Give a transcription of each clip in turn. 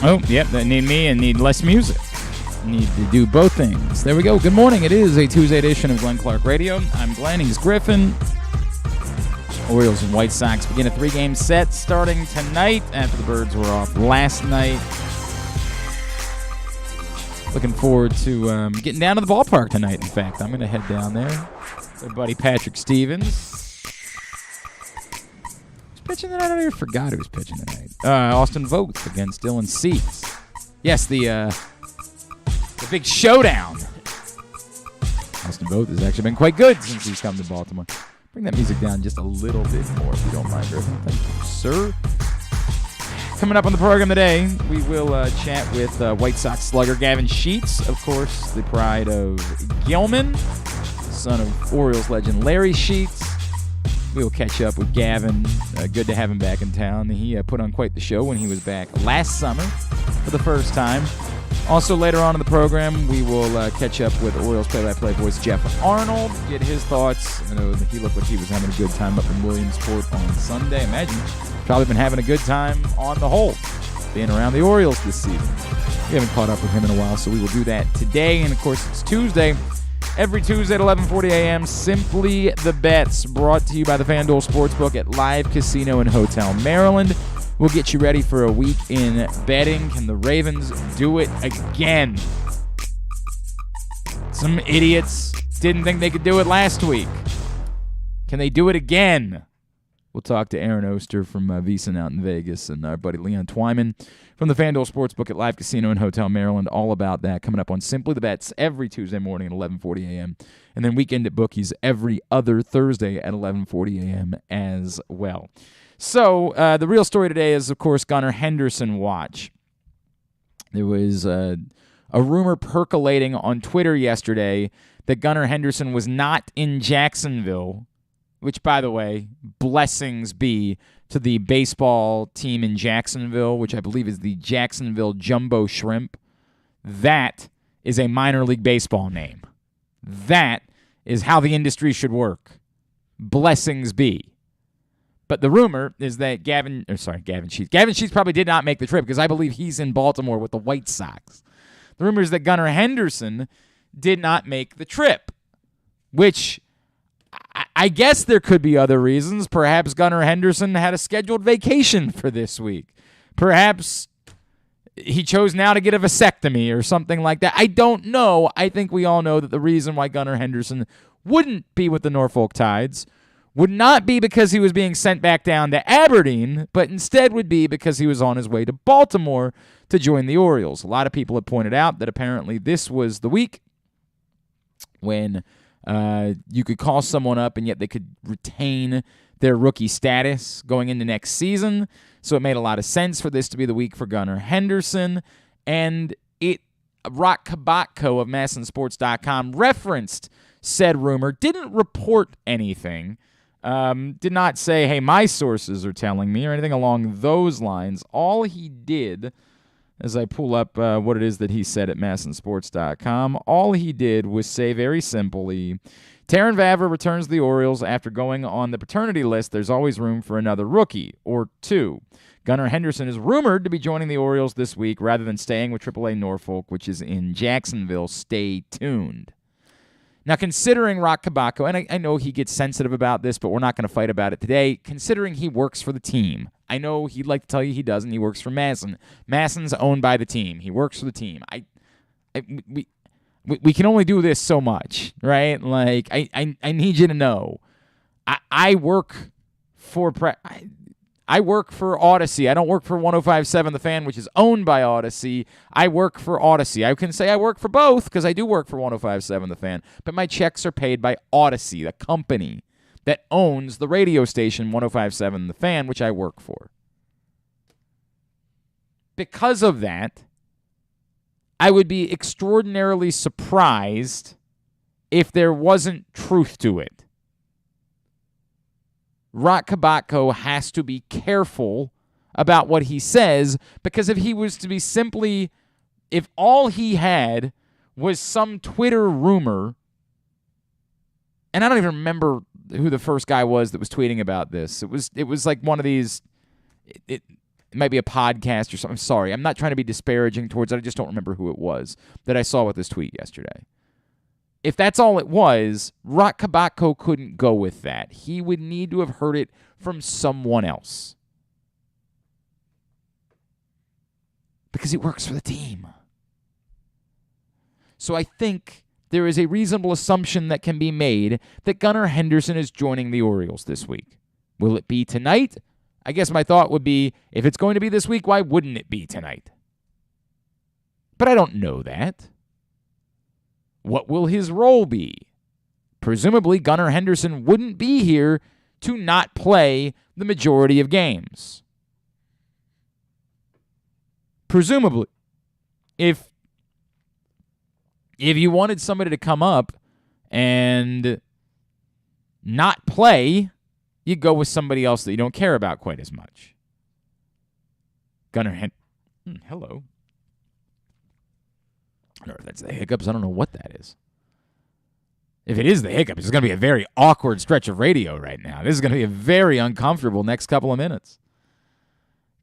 Oh, yep, they need me and need less music. Need to do both things. There we go. Good morning. It is a Tuesday edition of Glenn Clark Radio. I'm Glenn. He's Griffin. Orioles and White Sox begin a 3-game set starting tonight after the Birds were off last night. Looking forward to getting down to the ballpark tonight, in fact. I'm going to head down there. Their buddy Patrick Stevens. Who's pitching tonight? I don't even forgot who was pitching tonight. Austin Vogt against Dylan Cease. Yes, the big showdown. Austin Vogt has actually been quite good since he's come to Baltimore. Bring that music down just a little bit more, if you don't mind, Griffin. Thank you, sir. Coming up on the program today, we will chat with White Sox slugger Gavin Sheets, of course, the pride of Gilman, son of Orioles legend Larry Sheets. We will catch up with Gavin. Good to have him back in town. He put on quite the show when he was back last summer for the first time. Also, later on in the program, we will catch up with Orioles play-by-play voice Geoff Arnold, get his thoughts. I know he looked like he was having a good time up in Williamsport on Sunday. Imagine probably been having a good time on the whole, being around the Orioles this season. We haven't caught up with him in a while, so we will do that today. And, of course, it's Tuesday. Every Tuesday at 11:40 a.m., Simply the Bets, brought to you by the FanDuel Sportsbook at Live Casino and Hotel Maryland. We'll get you ready for a week in betting. Can the Ravens do it again? Some idiots didn't think they could do it last week. Can they do it again? We'll talk to Aaron Oster from VSiN out in Vegas and our buddy Leon Twyman from the FanDuel Sportsbook at Live Casino and Hotel Maryland. All about that coming up on Simply the Bets every Tuesday morning at 11:40 a.m. And then Weekend at Bookies every other Thursday at 11:40 a.m. as well. So, the real story today is, of course, Gunnar Henderson watch. There was a rumor percolating on Twitter yesterday that Gunnar Henderson was not in Jacksonville, which, by the way, blessings be to the baseball team in Jacksonville, which I believe is the Jacksonville Jumbo Shrimp. That is a minor league baseball name. That is how the industry should work. Blessings be. But the rumor is that Gavin Sheets probably did not make the trip because I believe he's in Baltimore with the White Sox. The rumor is that Gunnar Henderson did not make the trip, which I guess there could be other reasons. Perhaps Gunnar Henderson had a scheduled vacation for this week. Perhaps he chose now to get a vasectomy or something like that. I don't know. I think we all know that the reason why Gunnar Henderson wouldn't be with the Norfolk Tides would not be because he was being sent back down to Aberdeen, but instead would be because he was on his way to Baltimore to join the Orioles. A lot of people have pointed out that apparently this was the week when you could call someone up and yet they could retain their rookie status going into next season. So it made a lot of sense for this to be the week for Gunnar Henderson. And Rock Kabatko of MASNsports.com referenced said rumor, didn't report anything. Did not say, hey, my sources are telling me or anything along those lines. All he did, as I pull up what it is that he said at MASNsports.com, all he did was say very simply, Taron Vavra returns to the Orioles after going on the paternity list. There's always room for another rookie or two. Gunnar Henderson is rumored to be joining the Orioles this week rather than staying with AAA Norfolk, which is in Jacksonville. Stay tuned. Now, considering Rock Kabatko, and I know he gets sensitive about this, but we're not going to fight about it today, considering he works for the team. I know he'd like to tell you he doesn't. He works for MASN. MASN's owned by the team. He works for the team. We can only do this so much, right? Like, I need you to know, I work for I work for Odyssey. I don't work for 105.7 The Fan, which is owned by Odyssey. I work for Odyssey. I can say I work for both because I do work for 105.7 The Fan, but my checks are paid by Odyssey, the company that owns the radio station 105.7 The Fan, which I work for. Because of that, I would be extraordinarily surprised if there wasn't truth to it. Rock Kabatko has to be careful about what he says, because if he was to be simply, if all he had was some Twitter rumor, and I don't even remember who the first guy was that was tweeting about this. It was like one of these, It might be a podcast or something. I'm sorry. I'm not trying to be disparaging towards it. I just don't remember who it was that I saw with this tweet yesterday. If that's all it was, Rock Kabako couldn't go with that. He would need to have heard it from someone else. Because he works for the team. So I think there is a reasonable assumption that can be made that Gunnar Henderson is joining the Orioles this week. Will it be tonight? I guess my thought would be, if it's going to be this week, why wouldn't it be tonight? But I don't know that. What will his role be? Presumably, Gunnar Henderson wouldn't be here to not play the majority of games. Presumably, if you wanted somebody to come up and not play, you go with somebody else that you don't care about quite as much. Gunnar Henderson. Hello. I don't know if that's the hiccups. I don't know what that is. If it is the hiccups, it's going to be a very awkward stretch of radio right now. This is going to be a very uncomfortable next couple of minutes.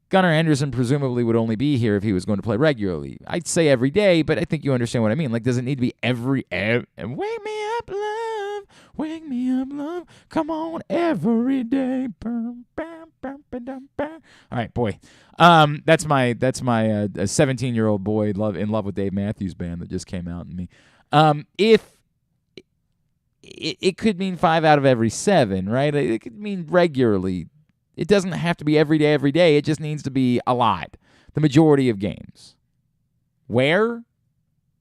Gunnar Henderson presumably would only be here if he was going to play regularly. I'd say every day, but I think you understand what I mean. Like, does it need to be every wake me up, love. Wake me up, love. Come on, every day. All right, boy. That's my 17-year-old boy in love with Dave Matthews Band that just came out in me. If it could mean 5 out of every 7, right? It could mean regularly. It doesn't have to be every day. It just needs to be a lot. The majority of games. Where?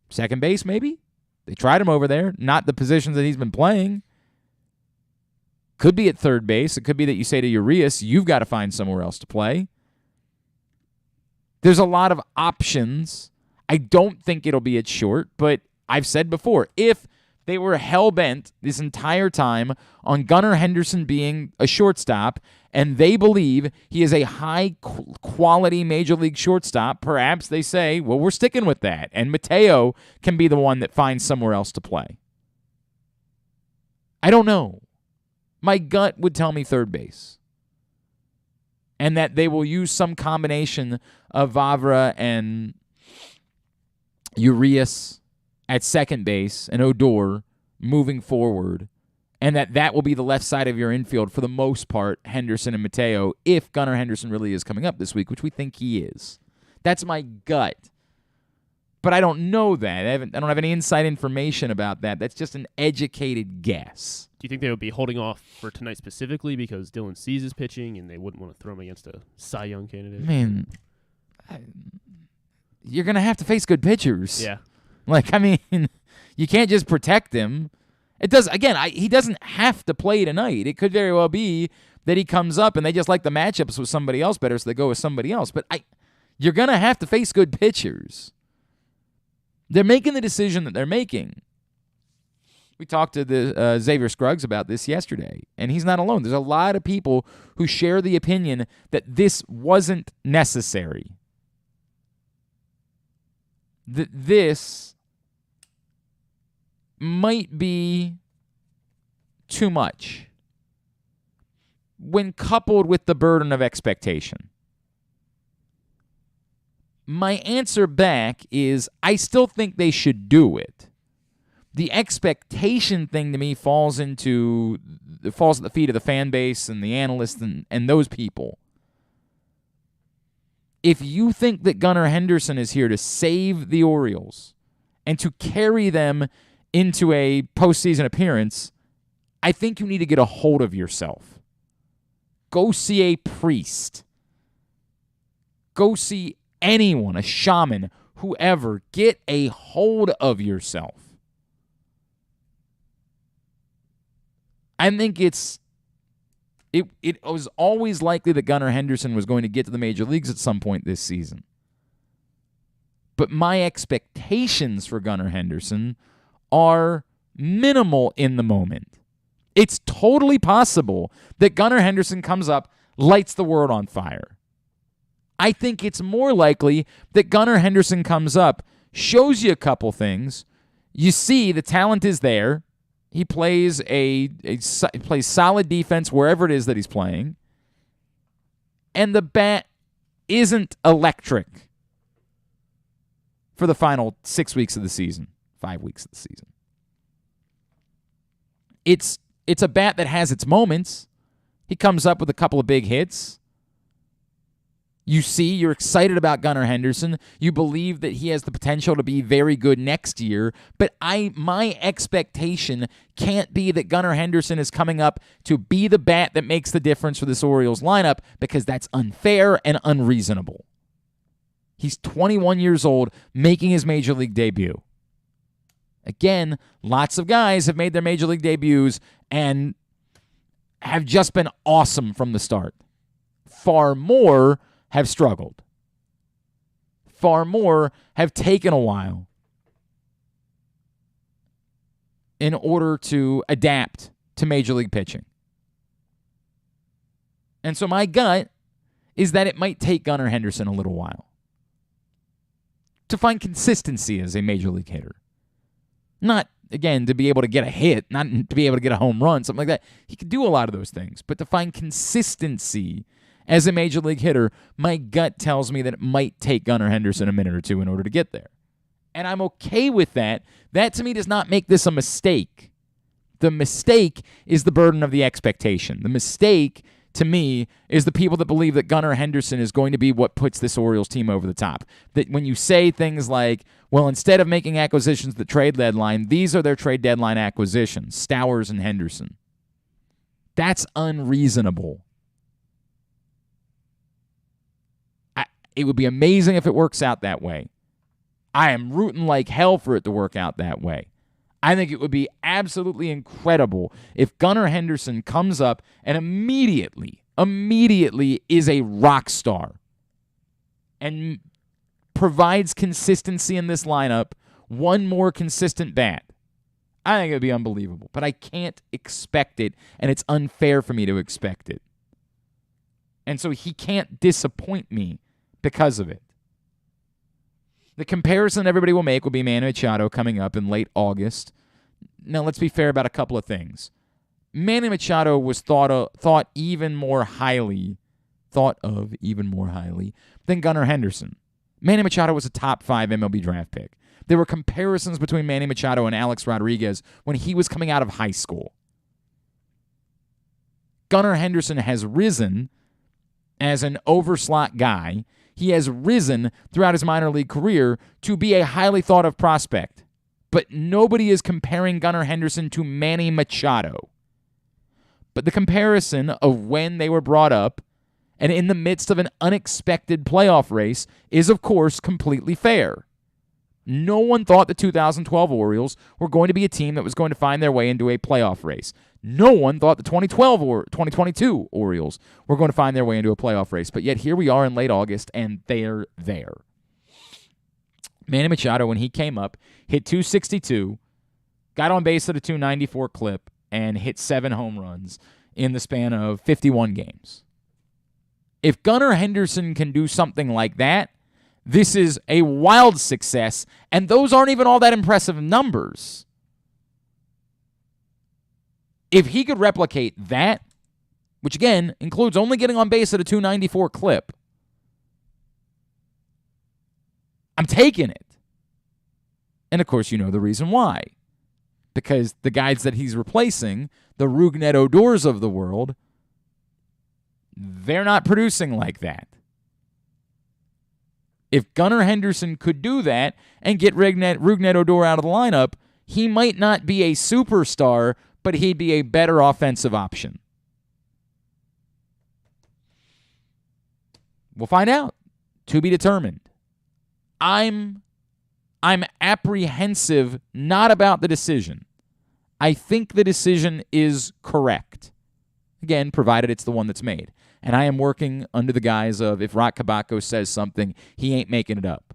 Second base, maybe? They tried him over there. Not the positions that he's been playing. Could be at third base. It could be that you say to Urias, you've got to find somewhere else to play. There's a lot of options. I don't think it'll be at short, but I've said before, if they were hell-bent this entire time on Gunnar Henderson being a shortstop, and they believe he is a high-quality Major League shortstop, perhaps they say, well, we're sticking with that, and Mateo can be the one that finds somewhere else to play. I don't know. My gut would tell me third base. And that they will use some combination of Vavra and Urias at second base and Odor moving forward, and that will be the left side of your infield for the most part, Henderson and Mateo, if Gunnar Henderson really is coming up this week, which we think he is. That's my gut. But I don't know that. I don't have any inside information about that. That's just an educated guess. Do you think they would be holding off for tonight specifically because Dylan Cease is pitching and they wouldn't want to throw him against a Cy Young candidate? Man, you're going to have to face good pitchers. Yeah. Like, I mean, you can't just protect him. It does. Again, he doesn't have to play tonight. It could very well be that he comes up and they just like the matchups with somebody else better, so they go with somebody else. But you're going to have to face good pitchers. They're making the decision that they're making. We talked to the Xavier Scruggs about this yesterday, and he's not alone. There's a lot of people who share the opinion that this wasn't necessary. That this might be too much when coupled with the burden of expectation. My answer back is I still think they should do it. The expectation thing to me falls at the feet of the fan base and the analysts and those people. If you think that Gunnar Henderson is here to save the Orioles and to carry them into a postseason appearance, I think you need to get a hold of yourself. Go see a priest. Go see anyone, a shaman, whoever. Get a hold of yourself. I think it was always likely that Gunnar Henderson was going to get to the major leagues at some point this season. But my expectations for Gunnar Henderson are minimal in the moment. It's totally possible that Gunnar Henderson comes up, lights the world on fire. I think it's more likely that Gunnar Henderson comes up, shows you a couple things, you see the talent is there, he plays plays solid defense wherever it is that he's playing, and the bat isn't electric for the final 6 weeks of the season, 5 weeks of the season. It's a bat that has its moments. He comes up with a couple of big hits. You're excited about Gunnar Henderson. You believe that he has the potential to be very good next year. But my expectation can't be that Gunnar Henderson is coming up to be the bat that makes the difference for this Orioles lineup, because that's unfair and unreasonable. He's 21 years old, making his Major League debut. Again, lots of guys have made their Major League debuts and have just been awesome from the start. Far more have struggled. Far more have taken a while in order to adapt to Major League pitching. And so my gut is that it might take Gunnar Henderson a little while to find consistency as a Major League hitter. Not, again, to be able to get a hit, not to be able to get a home run, something like that. He could do a lot of those things, but to find consistency as a Major League hitter, my gut tells me that it might take Gunnar Henderson a minute or two in order to get there. And I'm okay with that. That, to me, does not make this a mistake. The mistake is the burden of the expectation. The mistake, to me, is the people that believe that Gunnar Henderson is going to be what puts this Orioles team over the top. That when you say things like, well, instead of making acquisitions at the trade deadline, these are their trade deadline acquisitions, Stowers and Henderson. That's unreasonable. It would be amazing if it works out that way. I am rooting like hell for it to work out that way. I think it would be absolutely incredible if Gunnar Henderson comes up and immediately is a rock star and provides consistency in this lineup, one more consistent bat. I think it would be unbelievable, but I can't expect it, and it's unfair for me to expect it. And so he can't disappoint me because of it. The comparison everybody will make will be Manny Machado coming up in late August. Now, let's be fair about a couple of things. Manny Machado was thought of even more highly than Gunnar Henderson. Manny Machado was a top 5 MLB draft pick. There were comparisons between Manny Machado and Alex Rodriguez when he was coming out of high school. Gunnar Henderson has risen as an overslot guy. He has risen throughout his minor league career to be a highly thought of prospect. But nobody is comparing Gunnar Henderson to Manny Machado. But the comparison of when they were brought up and in the midst of an unexpected playoff race is, of course, completely fair. No one thought the 2012 Orioles were going to be a team that was going to find their way into a playoff race. No one thought the 2012 or 2022 Orioles were going to find their way into a playoff race. But yet here we are in late August, and they're there. Manny Machado, when he came up, hit .262, got on base at a .294 clip, and hit 7 home runs in the span of 51 games. If Gunnar Henderson can do something like that, this is a wild success, and those aren't even all that impressive numbers. If he could replicate that, which again includes only getting on base at a .294 clip, I'm taking it. And of course, you know the reason why. Because the guys that he's replacing, the Rougned Odors of the world, they're not producing like that. If Gunnar Henderson could do that and get Rougned Odor out of the lineup, he might not be a superstar, but he'd be a better offensive option. We'll find out. To be determined. I'm apprehensive not about the decision. I think the decision is correct. Again, provided it's the one that's made. And I am working under the guise of if Rock Kabako says something, he ain't making it up.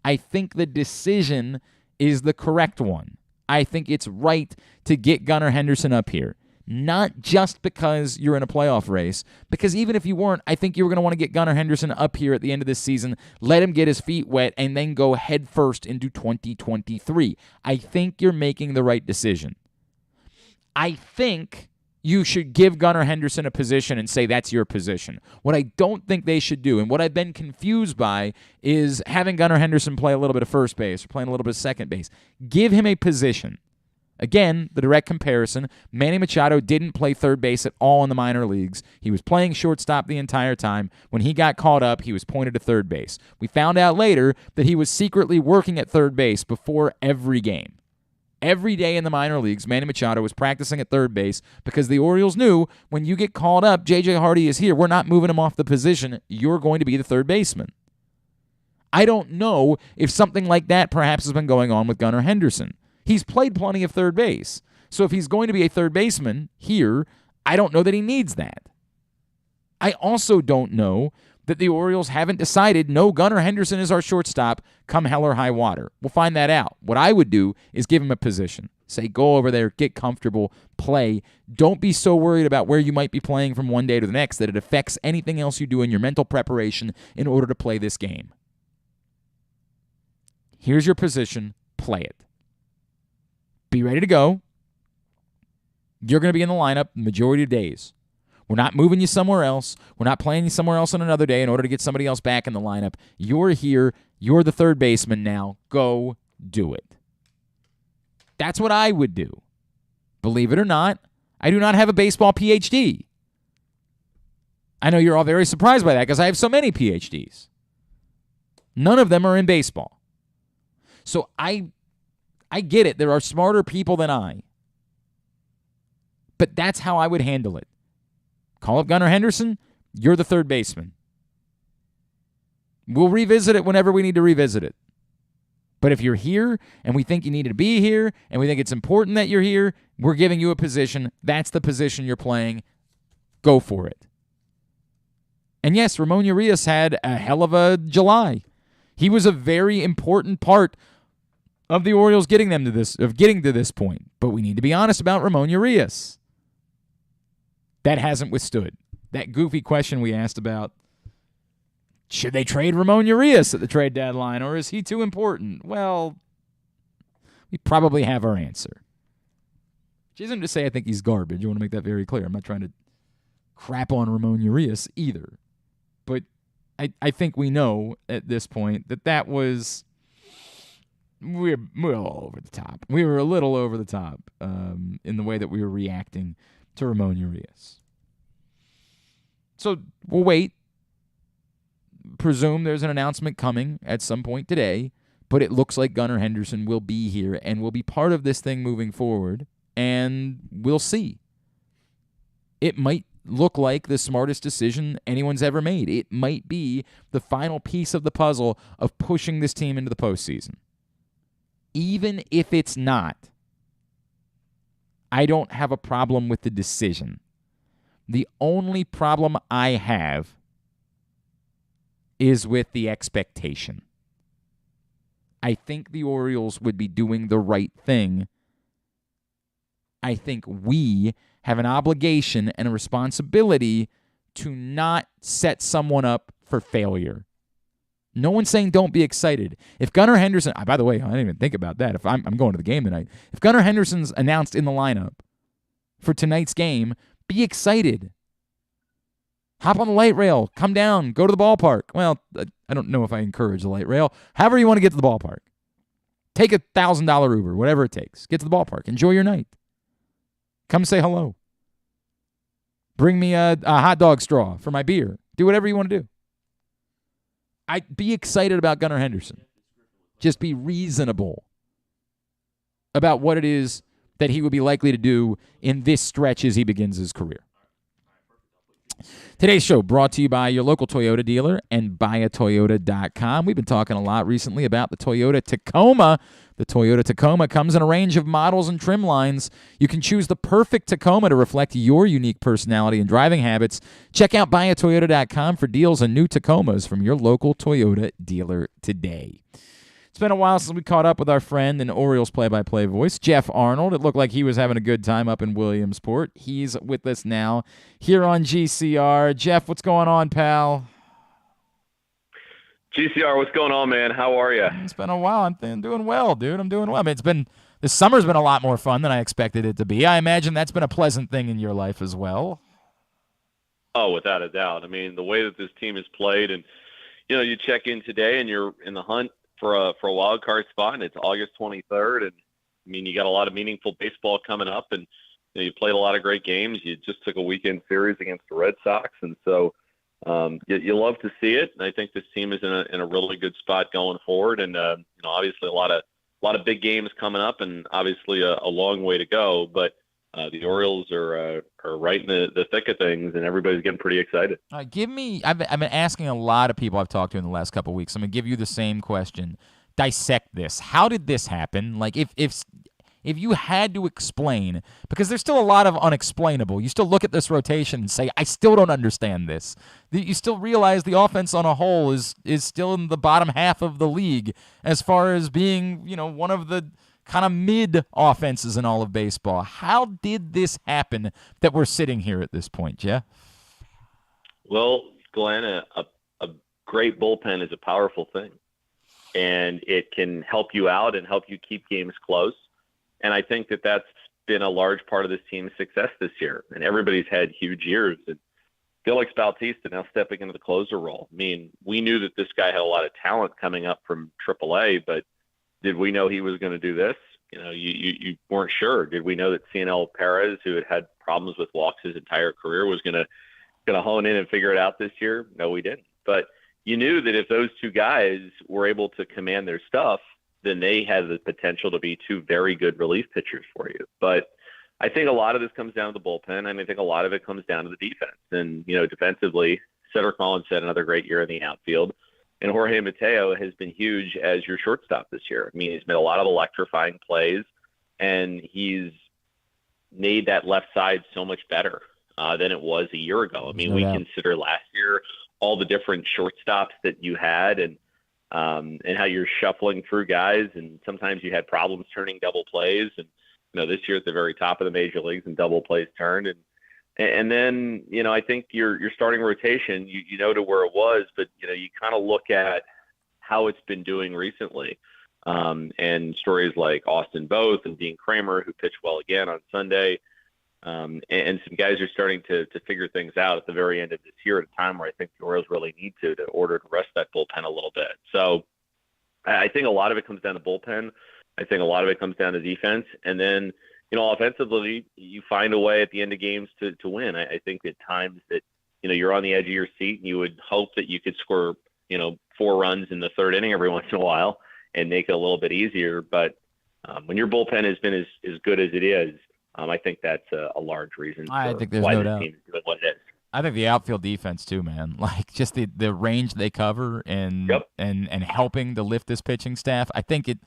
I think the decision is the correct one. I think it's right to get Gunnar Henderson up here. Not just because you're in a playoff race, because even if you weren't, I think you were going to want to get Gunnar Henderson up here at the end of this season, let him get his feet wet, and then go headfirst into 2023. I think you're making the right decision. I think you should give Gunnar Henderson a position and say that's your position. What I don't think they should do, and what I've been confused by, is having Gunnar Henderson play a little bit of first base or playing a little bit of second base. Give him a position. Again, the direct comparison, Manny Machado didn't play third base at all in the minor leagues. He was playing shortstop the entire time. When he got called up, he was pointed to third base. We found out later that he was secretly working at third base before every game. Every day in the minor leagues, Manny Machado was practicing at third base because the Orioles knew when you get called up, J.J. Hardy is here. We're not moving him off the position. You're going to be the third baseman. I don't know if something like that perhaps has been going on with Gunnar Henderson. He's played plenty of third base. So if he's going to be a third baseman here, I don't know that he needs that. I also don't know that the Orioles haven't decided, no, Gunnar Henderson is our shortstop, come hell or high water. We'll find that out. What I would do is give him a position. Say, go over there, get comfortable, play. Don't be so worried about where you might be playing from one day to the next that it affects anything else you do in your mental preparation in order to play this game. Here's your position. Play it. Be ready to go. You're going to be in the lineup the majority of days. We're not moving you somewhere else. We're not playing you somewhere else on another day in order to get somebody else back in the lineup. You're here. You're the third baseman now. Go do it. That's what I would do. Believe it or not, I do not have a baseball PhD. I know you're all very surprised by that because I have so many PhDs. None of them are in baseball. So I get it. There are smarter people than I. But that's how I would handle it. Call up Gunnar Henderson, you're the third baseman. We'll revisit it whenever we need to revisit it. But if you're here and we think you need to be here and we think it's important that you're here, we're giving you a position. That's the position you're playing. Go for it. And yes, Ramon Urias had a hell of a July. He was a very important part of the Orioles getting to this point. But we need to be honest about Ramon Urias. That hasn't withstood. That goofy question we asked about, should they trade Ramon Urias at the trade deadline, or is he too important? Well, we probably have our answer. Which isn't to say I think he's garbage. I want to make that very clear. I'm not trying to crap on Ramon Urias either. But I think we know at this point that was... We're all over the top. We were a little over the top in the way that we were reacting to Ramon Urias. So we'll wait. Presume there's an announcement coming at some point today, but it looks like Gunnar Henderson will be here and will be part of this thing moving forward, and we'll see. It might look like the smartest decision anyone's ever made. It might be the final piece of the puzzle of pushing this team into the postseason. Even if it's not, I don't have a problem with the decision. The only problem I have is with the expectation. I think the Orioles would be doing the right thing. I think we have an obligation and a responsibility to not set someone up for failure. No one's saying don't be excited. If Gunnar Henderson, by the way, I didn't even think about that. If I'm going to the game tonight. If Gunnar Henderson's announced in the lineup for tonight's game, be excited. Hop on the light rail. Come down. Go to the ballpark. Well, I don't know if I encourage the light rail. However you want to get to the ballpark. Take a $1,000 Uber, whatever it takes. Get to the ballpark. Enjoy your night. Come say hello. Bring me a hot dog straw for my beer. Do whatever you want to do. I'd be excited about Gunnar Henderson. Just be reasonable about what it is that he would be likely to do in this stretch as he begins his career. Today's show brought to you by your local Toyota dealer and buyatoyota.com. We've been talking a lot recently about the Toyota Tacoma. The Toyota Tacoma comes in a range of models and trim lines. You can choose the perfect Tacoma to reflect your unique personality and driving habits. Check out buyatoyota.com for deals on new Tacomas from your local Toyota dealer today. It's been a while since we caught up with our friend and Orioles play-by-play voice, Geoff Arnold. It looked like he was having a good time up in Williamsport. He's with us now here on GCR. Geoff, what's going on, pal? GCR, what's going on, man? How are you? It's been a while. I'm doing well, dude. I'm doing well. I mean, it's been This summer's been a lot more fun than I expected it to be. I imagine that's been a pleasant thing in your life as well. Oh, without a doubt. I mean, the way that this team has played, and you check in today, and you're in the hunt for a wild card spot, and it's August 23rd, and I mean, you got a lot of meaningful baseball coming up, and you played a lot of great games. You just took a weekend series against the Red Sox, and so you love to see it. And I think this team is in a really good spot going forward, and obviously a lot of big games coming up, and obviously a long way to go, but. The Orioles are right in the thick of things, and everybody's getting pretty excited. I've been asking a lot of people I've talked to in the last couple of weeks. I'm going to give you the same question. Dissect this. How did this happen? Like, if you had to explain, because there's still a lot of unexplainable. You still look at this rotation and say, I still don't understand this. You still realize the offense on a whole is still in the bottom half of the league as far as being, one of the kind of mid offenses in all of baseball. How did this happen that we're sitting here at this point, Jeff? Well, Glenn, a great bullpen is a powerful thing, and it can help you out and help you keep games close. And I think that that's been a large part of this team's success this year. And everybody's had huge years. And Felix Bautista now stepping into the closer role. I mean, we knew that this guy had a lot of talent coming up from AAA, but did we know he was going to do this? You weren't sure. Did we know that CNL Perez, who had problems with walks his entire career, was going to hone in and figure it out this year? No, we didn't. But you knew that if those two guys were able to command their stuff, then they had the potential to be two very good relief pitchers for you. But I think a lot of this comes down to the bullpen, and I think a lot of it comes down to the defense. And, defensively, Cedric Mullins had another great year in the outfield. And Jorge Mateo has been huge as your shortstop this year. I mean, he's made a lot of electrifying plays, and he's made that left side so much better than it was a year ago. I mean, we consider last year all the different shortstops that you had and how you're shuffling through guys, and sometimes you had problems turning double plays. And this year at the very top of the major leagues, and double plays turned, and then I think your starting rotation, to where it was, but you kind of look at how it's been doing recently, and stories like Austin Both and Dean Kramer, who pitched well again on Sunday, and some guys are starting to figure things out at the very end of this year, at a time where I think the Orioles really need to order to rest that bullpen a little bit. So I think a lot of it comes down to bullpen. I think a lot of it comes down to defense, and then offensively, you find a way at the end of games to win. I think at times that you're on the edge of your seat, and you would hope that you could score 4 runs in the third inning every once in a while and make it a little bit easier. But when your bullpen has been as good as it is, I think that's a large reason I think there's why no this doubt. team is doing what it is. I think the outfield defense too, man. Like, just the range they cover and helping to lift this pitching staff. I think it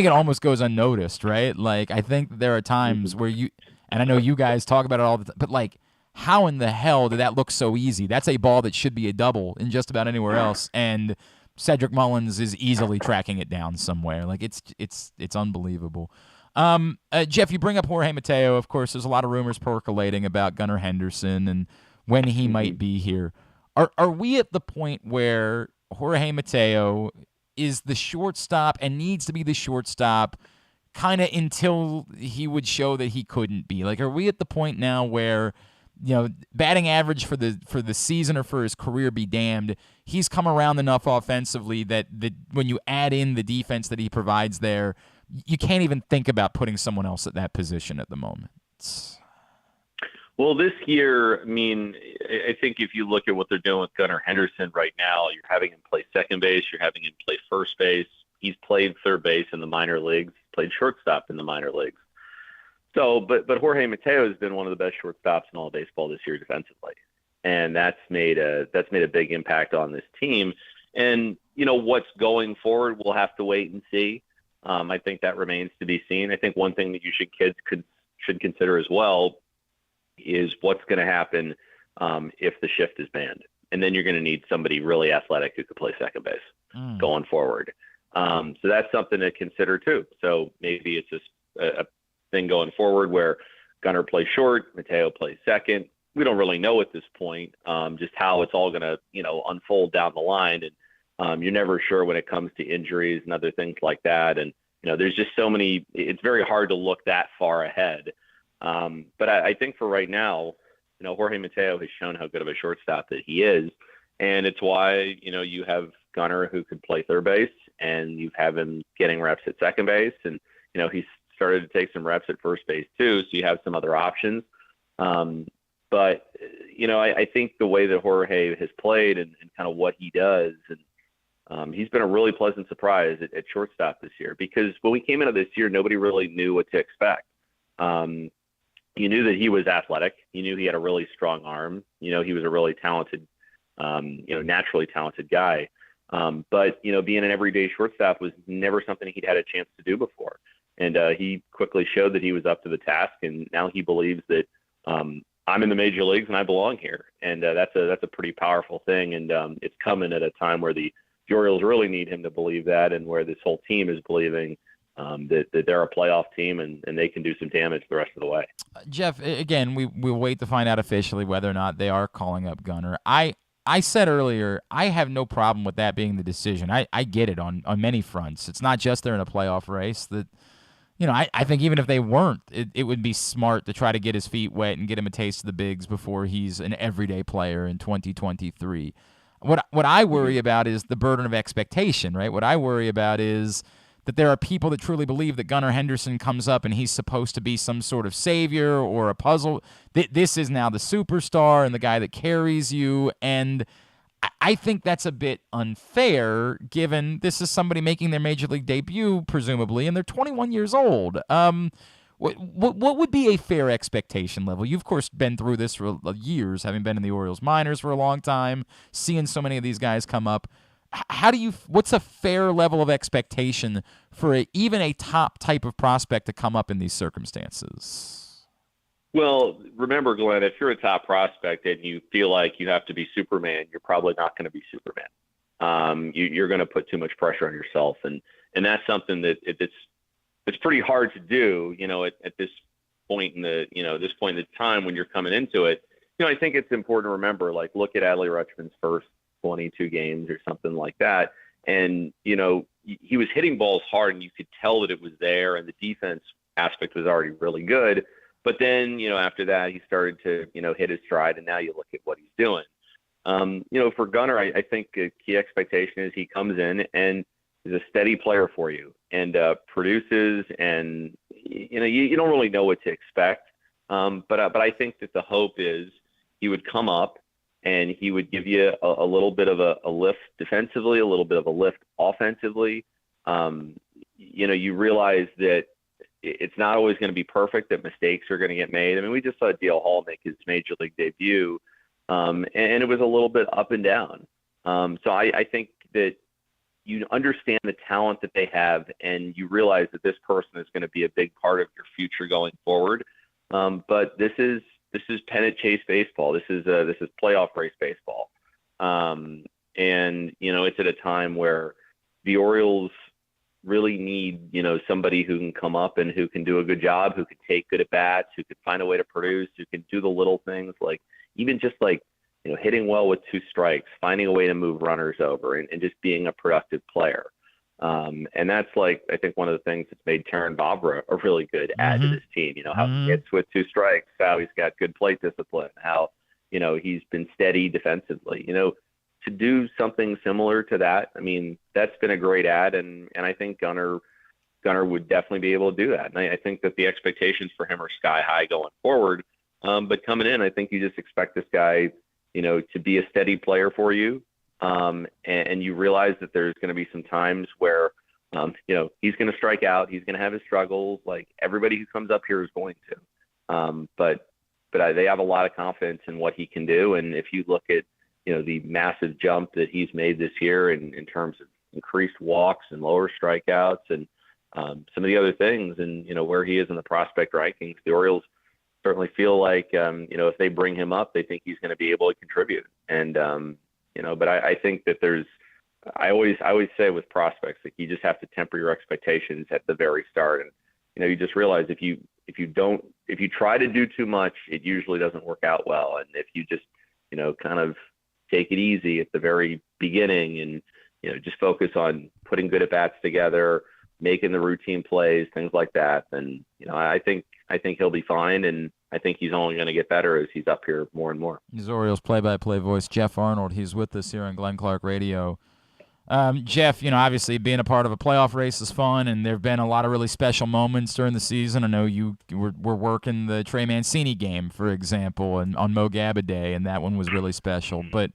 almost goes unnoticed, right? Like, I think there are times where and I know you guys talk about it all the time, but like, how in the hell did that look so easy? That's a ball that should be a double in just about anywhere else, and Cedric Mullins is easily tracking it down somewhere. Like, it's unbelievable. Jeff, you bring up Jorge Mateo. Of course, there's a lot of rumors percolating about Gunnar Henderson and when he might be here. Are we at the point where Jorge Mateo is the shortstop and needs to be the shortstop kind of until he would show that he couldn't be? Like, are we at the point now where, batting average for the season or for his career be damned, he's come around enough offensively that when you add in the defense that he provides there, you can't even think about putting someone else at that position at the moment? Well, this year, I mean, I think if you look at what they're doing with Gunnar Henderson right now, you're having him play second base, you're having him play first base. He's played third base in the minor leagues, played shortstop in the minor leagues. So, but Jorge Mateo has been one of the best shortstops in all of baseball this year defensively, and that's made a big impact on this team. And what's going forward, we'll have to wait and see. I think that remains to be seen. I think one thing that kids should consider as well is what's going to happen if the shift is banned. And then you're going to need somebody really athletic who could play second base going forward. So that's something to consider too. So maybe it's just a thing going forward where Gunnar plays short, Mateo plays second. We don't really know at this point just how it's all going to unfold down the line. And you're never sure when it comes to injuries and other things like that. And there's just so many. It's very hard to look that far ahead. But I think for right now, Jorge Mateo has shown how good of a shortstop that he is, and it's why you have Gunnar, who could play third base, and you have him getting reps at second base, and he's started to take some reps at first base too, so you have some other options. But I think the way that Jorge has played and kind of what he does, and he's been a really pleasant surprise at shortstop this year, because when we came into this year, nobody really knew what to expect. You knew that he was athletic. You knew he had a really strong arm. He was a really talented, naturally talented guy. But being an everyday shortstop was never something he'd had a chance to do before. And he quickly showed that he was up to the task. And now he believes that I'm in the major leagues and I belong here. And that's a pretty powerful thing. And it's coming at a time where the Orioles really need him to believe that, and where this whole team is believing that they're a playoff team and they can do some damage the rest of the way. Geoff, again, we'll wait to find out officially whether or not they are calling up Gunnar. I said earlier, I have no problem with that being the decision. I get it on many fronts. It's not just they're in a playoff race. That I think even if they weren't, it would be smart to try to get his feet wet and get him a taste of the bigs before he's an everyday player in 2023. What I worry about is the burden of expectation, right? What I worry about is that there are people that truly believe that Gunnar Henderson comes up and he's supposed to be some sort of savior or a puzzle. This is now the superstar and the guy that carries you, and I think that's a bit unfair, given this is somebody making their major league debut, presumably, and they're 21 years old. What would be a fair expectation level? You've, of course, been through this for years, having been in the Orioles minors for a long time, seeing so many of these guys come up. What's a fair level of expectation for even a top type of prospect to come up in these circumstances? Well, remember, Glenn, if you're a top prospect and you feel like you have to be Superman, you're probably not going to be Superman. You're going to put too much pressure on yourself, and that's something that it's pretty hard to do. At this point in the time when you're coming into it, I think it's important to remember, like, look at Adley Rutschman's first 22 games or something like that, and he was hitting balls hard, and you could tell that it was there, and the defense aspect was already really good. But then, after that, he started to, hit his stride, and now you look at what he's doing. For Gunnar, I think a key expectation is he comes in and is a steady player for you and produces, and, you don't really know what to expect. But I think that the hope is he would come up and he would give you a little bit of a lift defensively, a little bit of a lift offensively. You realize that it's not always going to be perfect, that mistakes are going to get made. I mean, we just saw D.L. Hall make his major league debut, and it was a little bit up and down. So I think that you understand the talent that they have, and you realize that this person is going to be a big part of your future going forward. But this is pennant chase baseball. This is playoff race baseball. And it's at a time where the Orioles really need, somebody who can come up and who can do a good job, who can take good at bats, who can find a way to produce, who can do the little things, like even just like, hitting well with 2 strikes, finding a way to move runners over, and just being a productive player. And that's, like, I think one of the things that's made Taran Vavra a really good add to this team. How he hits with 2 strikes, how he's got good plate discipline, how, he's been steady defensively. To do something similar to that, I mean, that's been a great add, and I think Gunnar would definitely be able to do that. And I think that the expectations for him are sky high going forward. But coming in, I think you just expect this guy, to be a steady player for you. And you realize that there's going to be some times where, he's going to strike out. He's going to have his struggles, like everybody who comes up here is going to. But they have a lot of confidence in what he can do. And if you look at, the massive jump that he's made this year in terms of increased walks and lower strikeouts and some of the other things, and, where he is in the prospect rankings, the Orioles certainly feel like, if they bring him up, they think he's going to be able to contribute. And, but I think that I always say with prospects, like, you just have to temper your expectations at the very start. And, you just realize if you try to do too much, it usually doesn't work out well. And if you just, kind of take it easy at the very beginning and, just focus on putting good at bats together, making the routine plays, things like that, then I think he'll be fine, and I think he's only going to get better as he's up here more and more. He's Orioles play-by-play voice Geoff Arnold. He's with us here on Glenn Clark Radio. Geoff, obviously being a part of a playoff race is fun, and there have been a lot of really special moments during the season. I know you were working the Trey Mancini game, for example, and on Mo Gabba Day, and that one was really special. But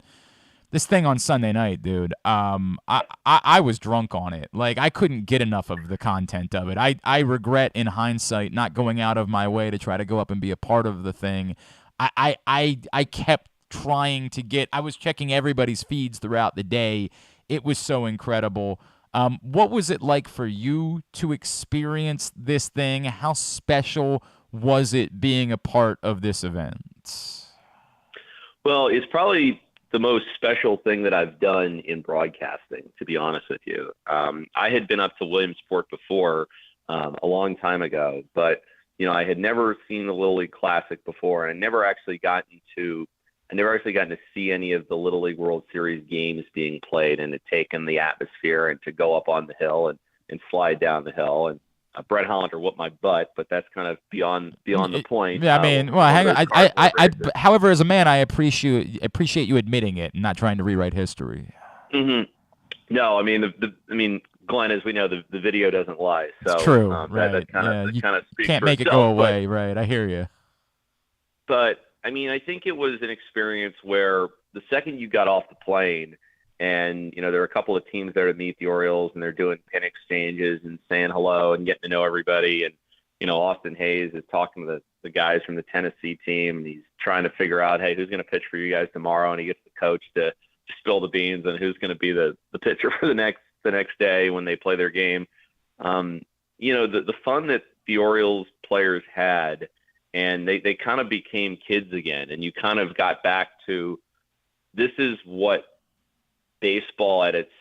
this thing on Sunday night, dude, I was drunk on it. Like, I couldn't get enough of the content of it. I regret, in hindsight, not going out of my way to try to go up and be a part of the thing. I kept trying to get – I was checking everybody's feeds throughout the day. It was so incredible. What was it like for you to experience this thing? How special was it being a part of this event? Well, it's probably the most special thing that I've done in broadcasting, to be honest with you. I had been up to Williamsport before a long time ago, but I had never seen the Little League Classic before, and I never actually gotten to see any of the Little League World Series games being played, and to take in the atmosphere and to go up on the hill and slide down the hill. And Brett Hollander whooped my butt, but that's kind of beyond the point. Yeah, I mean, well, hang on. However, as a man, I appreciate you admitting it and not trying to rewrite history. Mm-hmm. No, I mean, Glenn, as we know, the video doesn't lie. So it's true, right? That kind of speaks can't for make itself, it go away, right? I hear you. But I mean, I think it was an experience where the second you got off the plane, and there were a couple of teams there to meet the Orioles, and they're doing pin exchanges and saying hello and getting to know everybody. And Austin Hayes is talking to the guys from the Tennessee team, and he's trying to figure out, hey, who's going to pitch for you guys tomorrow? And he gets the coach to spill the beans on who's going to be the pitcher for the next day when they play their game. The fun that the Orioles players had. And they kind of became kids again, and you kind of got back to, this is what baseball at its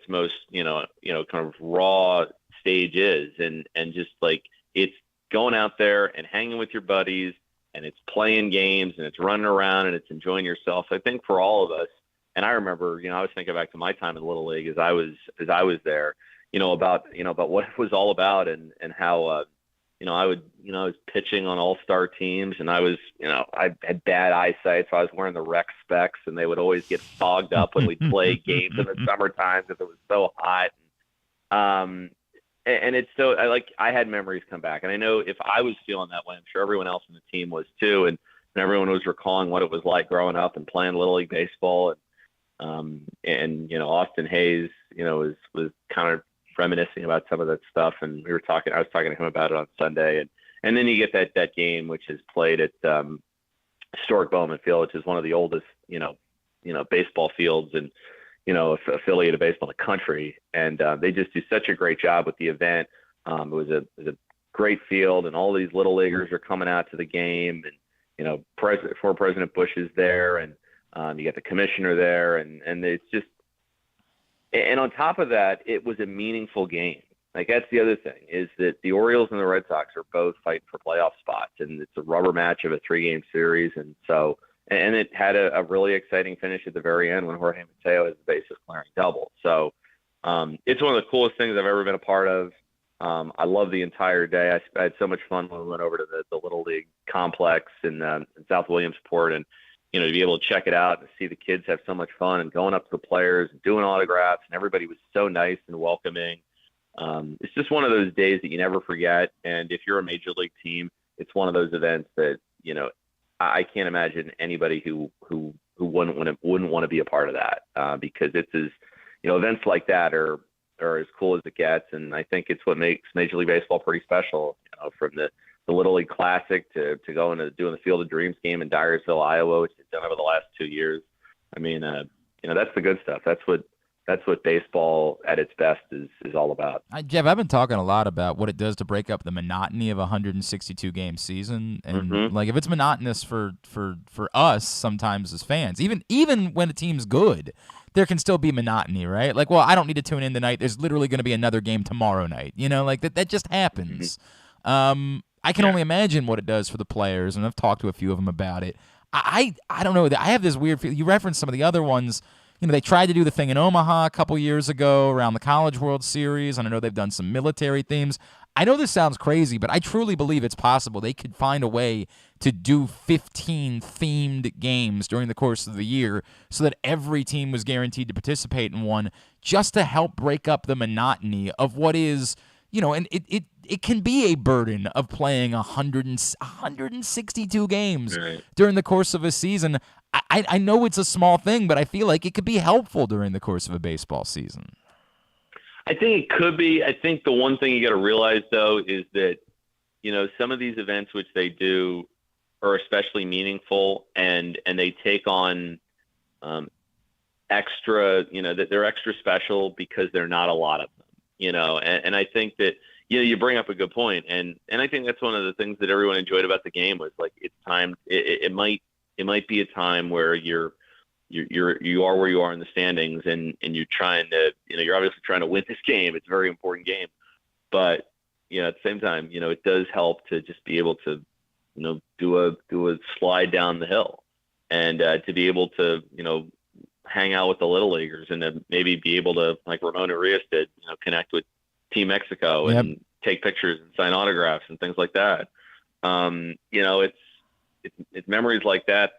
most kind of raw stage is, and just like, it's going out there and hanging with your buddies, and it's playing games, and it's running around, and it's enjoying yourself. I think for all of us, and I remember I was thinking back to my time in the Little League as I was there, about what it was all about, and how I was pitching on all-star teams, and I had bad eyesight, so I was wearing the rec specs, and they would always get fogged up when we'd play games in the summertime because it was so hot. And it's so, I had memories come back, and I know if I was feeling that way, I'm sure everyone else on the team was too, and everyone was recalling what it was like growing up and playing Little League baseball, and Austin Hayes, was kind of reminiscing about some of that stuff, and I was talking to him about it on Sunday, and then you get that game, which is played at historic Bowman Field, which is one of the oldest baseball fields and affiliated baseball in the country, and they just do such a great job with the event. It was a great field, and all these little leaguers are coming out to the game, and former President Bush is there, and you got the commissioner there, and it's just. And on top of that, it was a meaningful game. Like, that's the other thing, is that the Orioles and the Red Sox are both fighting for playoff spots, and it's a rubber match of a 3-game series. And so, and it had a really exciting finish at the very end when Jorge Mateo has the bases clearing double. So it's one of the coolest things I've ever been a part of. I love the entire day. I had so much fun when we went over to the Little League complex in South Williamsport, and to be able to check it out and see the kids have so much fun and going up to the players and doing autographs, and everybody was so nice and welcoming. It's just one of those days that you never forget. And if you're a major league team, it's one of those events that, I can't imagine anybody who wouldn't want to be a part of that, because it's events like that are as cool as it gets. And I think it's what makes Major League Baseball pretty special, from the Little League Classic to going to doing the Field of Dreams game in Dyersville, Iowa, which they've done over the last 2 years. I mean, that's the good stuff. That's what baseball at its best is all about. Geoff, I've been talking a lot about what it does to break up the monotony of a 162-game season, and like, if it's monotonous for us sometimes as fans, even when a team's good, there can still be monotony, right? Like, well, I don't need to tune in tonight. There's literally going to be another game tomorrow night. Like that just happens. I can only imagine what it does for the players, and I've talked to a few of them about it. I don't know. I have this weird feeling. You referenced some of the other ones. they tried to do the thing in Omaha a couple years ago around the College World Series, and I know they've done some military themes. I know this sounds crazy, but I truly believe it's possible they could find a way to do 15 themed games during the course of the year so that every team was guaranteed to participate in one, just to help break up the monotony of what is, and it can be a burden of playing 162 games during the course of a season. I know it's a small thing, but I feel like it could be helpful during the course of a baseball season. I think it could be. I think the one thing you got to realize, though, is that, some of these events which they do are especially meaningful, and they take on extra, that they're extra special because they're not a lot of them, and I think that, you bring up a good point. And I think that's one of the things that everyone enjoyed about the game was like, it's time. It might be a time where you are where you are in the standings, and you're trying to, you're obviously trying to win this game. It's a very important game, but at the same time, it does help to just be able to, do a slide down the hill, and to be able to, hang out with the little leaguers, and to maybe be able to, like Ramon Urias did, connect with Team Mexico and take pictures and sign autographs and things like that. It's memories like that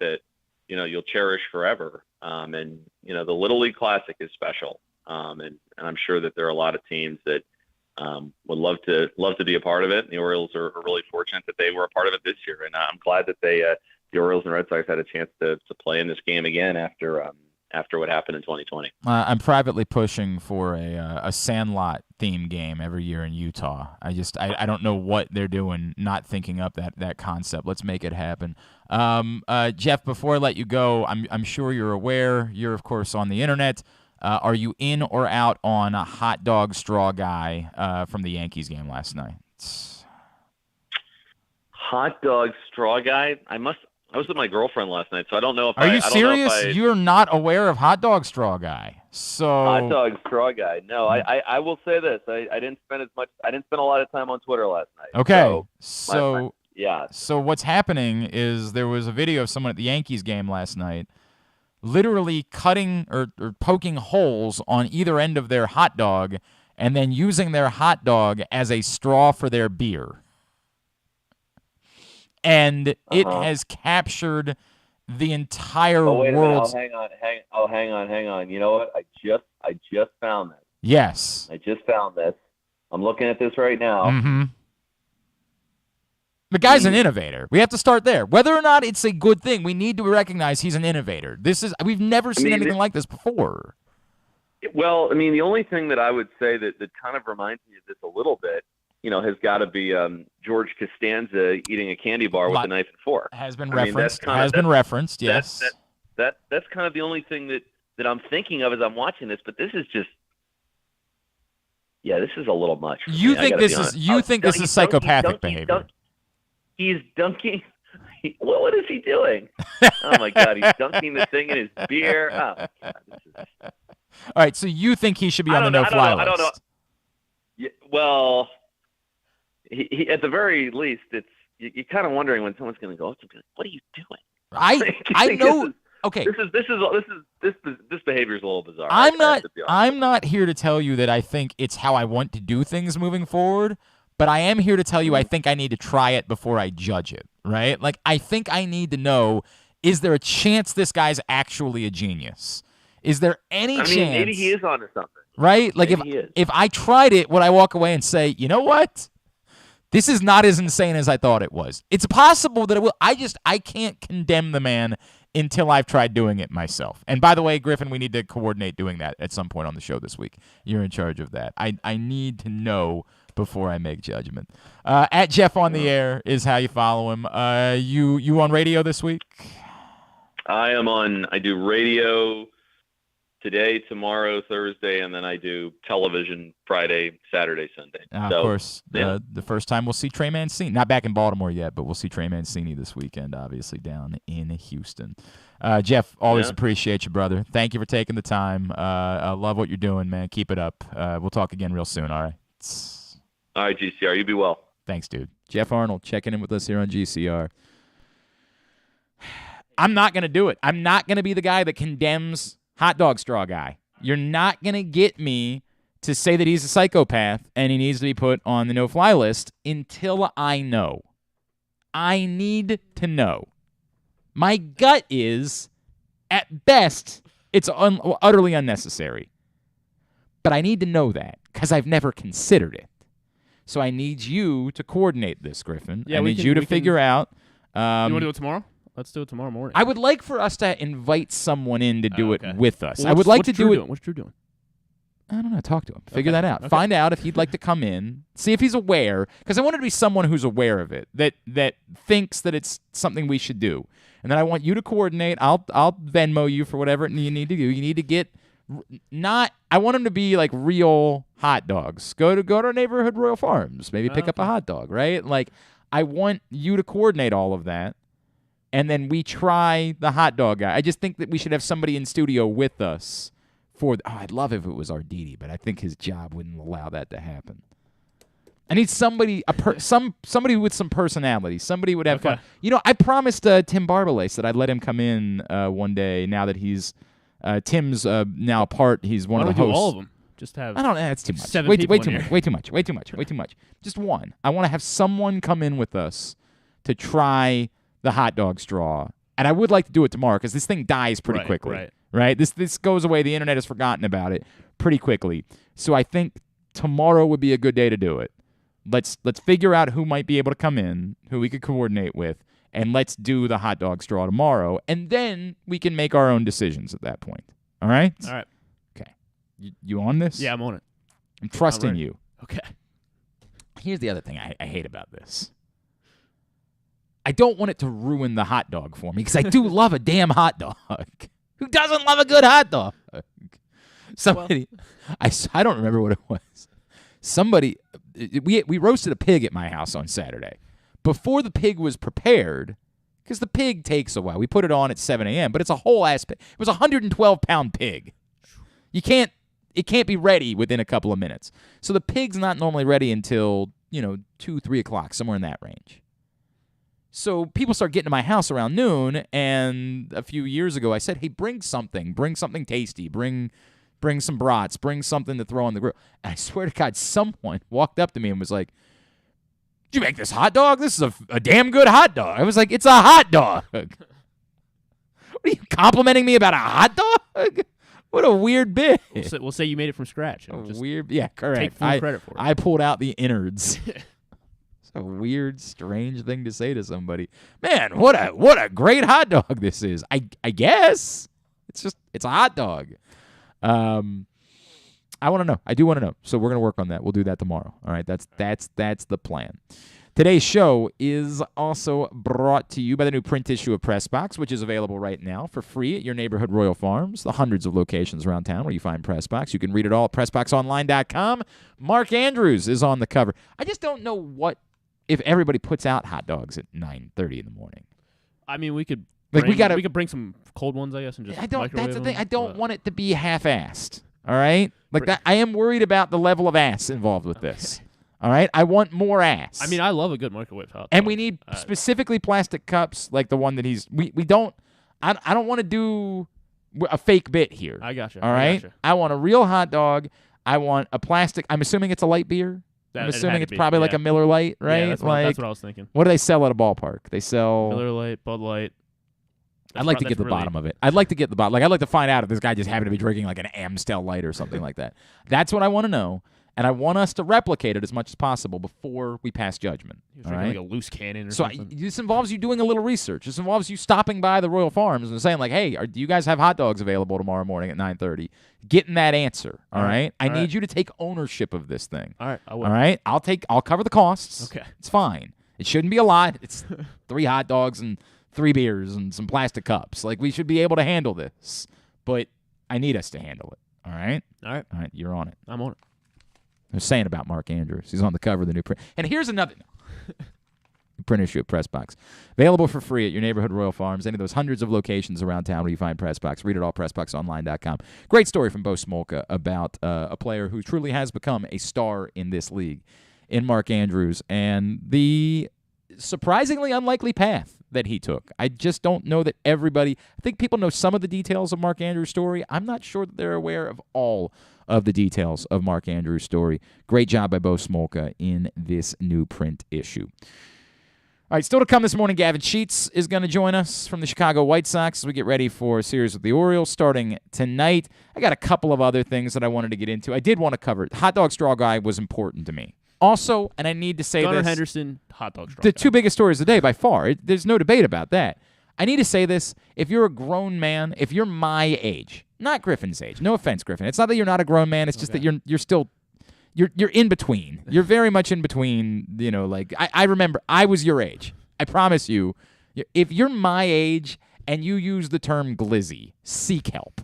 you'll cherish forever. And the Little League Classic is special. And I'm sure that there are a lot of teams that would love to be a part of it. And the Orioles are really fortunate that they were a part of it this year. And I'm glad that the Orioles and Red Sox had a chance to play in this game again after what happened in 2020. I'm privately pushing for a Sandlot theme game every year in Utah. I don't know what they're doing not thinking up that concept. Let's make it happen. Geoff, before I let you go, I'm sure you're aware. You're, of course, on the internet. Are you in or out on a hot dog straw guy from the Yankees game last night? Hot dog straw guy? I was with my girlfriend last night, so I don't know if Are you serious? You're not aware of hot dog straw guy. So hot dog straw guy. No, I will say this. I didn't spend a lot of time on Twitter last night. Okay. Yeah. So what's happening is there was a video of someone at the Yankees game last night literally cutting or poking holes on either end of their hot dog and then using their hot dog as a straw for their beer. And it has captured the entire world. Hang on. You know what? I just found this. Yes. I just found this. I'm looking at this right now. Mm-hmm. The guy's an innovator. We have to start there. Whether or not it's a good thing, we need to recognize he's an innovator. We've never seen anything like this before. Well, the only thing that I would say that kind of reminds me of this a little bit, has got to be George Costanza eating a candy bar with a knife and fork. Has been referenced. Yes. That's kind of the only thing that I'm thinking of as I'm watching this. But this is just, this is a little much. You think this is psychopathic behavior? He's dunking. What is he doing? Oh my God, he's dunking the thing in his beer. Oh my God, this is... All right, so you think he should be on the no-fly list? I don't know. Yeah, well. He, at the very least, you're kind of wondering when someone's going to go up to him, what are you doing? I know. Okay. This behavior is a little bizarre. I'm not here to tell you that I think it's how I want to do things moving forward, but I am here to tell you I think I need to try it before I judge it. Right? Like, I think I need to know: is there a chance this guy's actually a genius? Is there any chance? Maybe he is onto something. Right? Like, if I tried it, would I walk away and say, you know what? This is not as insane as I thought it was. It's possible that it will. I can't condemn the man until I've tried doing it myself. And by the way, Griffin, we need to coordinate doing that at some point on the show this week. You're in charge of that. I need to know before I make judgment. At Geoff on the Air is how you follow him. You on radio this week? I do radio today, tomorrow, Thursday, and then I do television Friday, Saturday, Sunday. Of course, the first time we'll see Trey Mancini. Not back in Baltimore yet, but we'll see Trey Mancini this weekend, obviously, down in Houston. Geoff, always appreciate you, brother. Thank you for taking the time. I love what you're doing, man. Keep it up. We'll talk again real soon, all right? All right, GCR. You be well. Thanks, dude. Geoff Arnold checking in with us here on GCR. I'm not going to do it. I'm not going to be the guy that condemns hot dog straw guy. You're not going to get me to say that he's a psychopath and he needs to be put on the no-fly list until I know. I need to know. My gut is, at best, it's utterly unnecessary. But I need to know that because I've never considered it. So I need you to coordinate this, Griffin. Yeah, I need you to figure out. You want to do it tomorrow? Let's do it tomorrow morning. I would like for us to invite someone in to do it with us. Well, I would like to do it. What's Drew doing? I don't know. Talk to him. Figure that out. Find out if he'd like to come in. See if he's aware. Because I want it to be someone who's aware of it, that thinks that it's something we should do. And then I want you to coordinate. I'll Venmo you for whatever you need to do. You need to get I want them to be like real hot dogs. Go to our neighborhood Royal Farms. Maybe pick up a hot dog, right? Like, I want you to coordinate all of that. And then we try the hot dog guy. I just think that we should have somebody in studio with us I'd love if it was Arditi, but I think his job wouldn't allow that to happen. I need somebody, somebody with some personality. Somebody would have fun. You know, I promised Tim Barbalace that I'd let him come in one day. Now that he's Tim's now part, he's one of the hosts. Do all of them. Just have. I don't know. That's too much. 7 Way people too much. Way too much. Just one. I want to have someone come in with us to try the hot dog straw, and I would like to do it tomorrow because this thing dies pretty quickly. Right? This goes away. The internet has forgotten about it pretty quickly. So I think tomorrow would be a good day to do it. Let's figure out who might be able to come in, who we could coordinate with, and let's do the hot dog straw tomorrow, and then we can make our own decisions at that point. All right? All right. Okay. You on this? Yeah, I'm on it. I'm trusting you. Okay. Here's the other thing I hate about this. I don't want it to ruin the hot dog for me because I do love a damn hot dog. Who doesn't love a good hot dog? Somebody, I don't remember what it was. Somebody, we roasted a pig at my house on Saturday. Before the pig was prepared, because the pig takes a while. We put it on at 7 a.m., but it's a whole ass pig. It was a 112-pound pig. It can't be ready within a couple of minutes. So the pig's not normally ready until, 2, 3 o'clock, somewhere in that range. So people start getting to my house around noon, and a few years ago I said, hey, bring something tasty, bring some brats, bring something to throw on the grill. And I swear to God, someone walked up to me and was like, did you make this hot dog? This is a damn good hot dog. I was like, it's a hot dog. What are you complimenting me about a hot dog? What a weird bit. We'll say you made it from scratch. Yeah, correct. Take full credit for it. I pulled out the innards. A weird, strange thing to say to somebody. Man, what a great hot dog this is. I guess it's a hot dog. I want to know. I do want to know. So we're gonna work on that. We'll do that tomorrow. All right. That's the plan. Today's show is also brought to you by the new print issue of Press Box, which is available right now for free at your neighborhood Royal Farms, the hundreds of locations around town where you find Press Box. You can read it all at PressBoxOnline.com. Mark Andrews is on the cover. I just don't know if everybody puts out hot dogs at 9:30 in the morning. I mean, we could bring some cold ones, I guess, and just microwave that's the thing. them, I don't want it to be half-assed. All right? Like that. I am worried about the level of ass involved with this. All right? I want more ass. I mean, I love a good microwave hot dog. And we need specifically plastic cups like the one that we don't I don't want to do a fake bit here. I gotcha. All right? I want a real hot dog. I want a plastic. I'm assuming it's a light beer. I'm assuming it's probably like a Miller Lite, right? Yeah, that's what I was thinking. What do they sell at a ballpark? They sell Miller Lite, Bud Light. I'd like to get the bottom of it. I'd like to get the bottom. Like, I'd like to find out if this guy just happened to be drinking like an Amstel Light or something like that. That's what I want to know, and I want us to replicate it as much as possible before we pass judgment. All right? Like a loose cannon or something. This involves you doing a little research. This involves you stopping by the Royal Farms and saying, like, hey, do you guys have hot dogs available tomorrow morning at 9:30? Getting that answer, all right? I need you to take ownership of this thing. All right, I will. All right? I'll cover the costs. Okay. It's fine. It shouldn't be a lot. It's 3 hot dogs and 3 beers and some plastic cups. Like, we should be able to handle this. But I need us to handle it. All right? All right. All right, you're on it. I'm on it. I was saying about Mark Andrews. He's on the cover of the new print. And here's another print issue of Press Box. Available for free at your neighborhood Royal Farms, any of those hundreds of locations around town where you find Press Box. Read it all, PressBoxOnline.com. Great story from Bo Smolka about a player who truly has become a star in this league, in Mark Andrews. And the surprisingly unlikely path that he took. I just don't know that everybody, I think people know some of the details of Mark Andrews' story. I'm not sure that they're aware of all of the details of Mark Andrews' story. Great job by Bo Smolka in this new print issue. All right, still to come this morning, Gavin Sheets is going to join us from the Chicago White Sox as we get ready for a series with the Orioles starting tonight. I got a couple of other things that I wanted to get into. I did want to cover it. Hot dog straw guy was important to me. Also, and I need to say Gunnar this. Henderson, hot dog straw The guy. two biggest stories of the day by far. There's no debate about that. I need to say this. If you're a grown man, if you're my age, not Griffin's age. No offense, Griffin. It's not that you're not a grown man. It's just that you're still you're in between. You're very much in between, like I remember I was your age. I promise you, if you're my age and you use the term glizzy, seek help.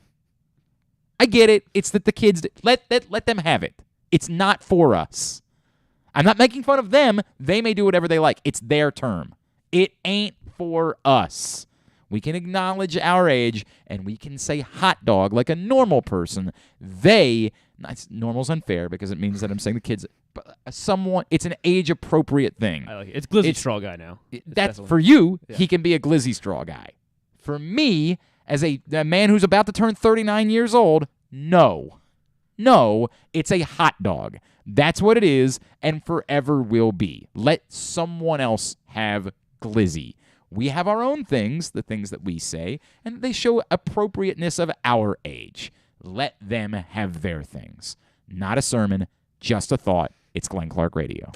I get it. It's that the kids, let them have it. It's not for us. I'm not making fun of them. They may do whatever they like. It's their term. It ain't for us. We can acknowledge our age, and we can say hot dog like a normal person. Normal's unfair because it means that I'm saying the kids, but it's an age-appropriate thing. I like it. It's glizzy straw guy now. That's for you. Yeah. He can be a glizzy straw guy. For me, as a man who's about to turn 39 years old, no, it's a hot dog. That's what it is, and forever will be. Let someone else have glizzy. We have our own things, the things that we say, and they show appropriateness of our age. Let them have their things. Not a sermon, just a thought. It's Glenn Clark Radio.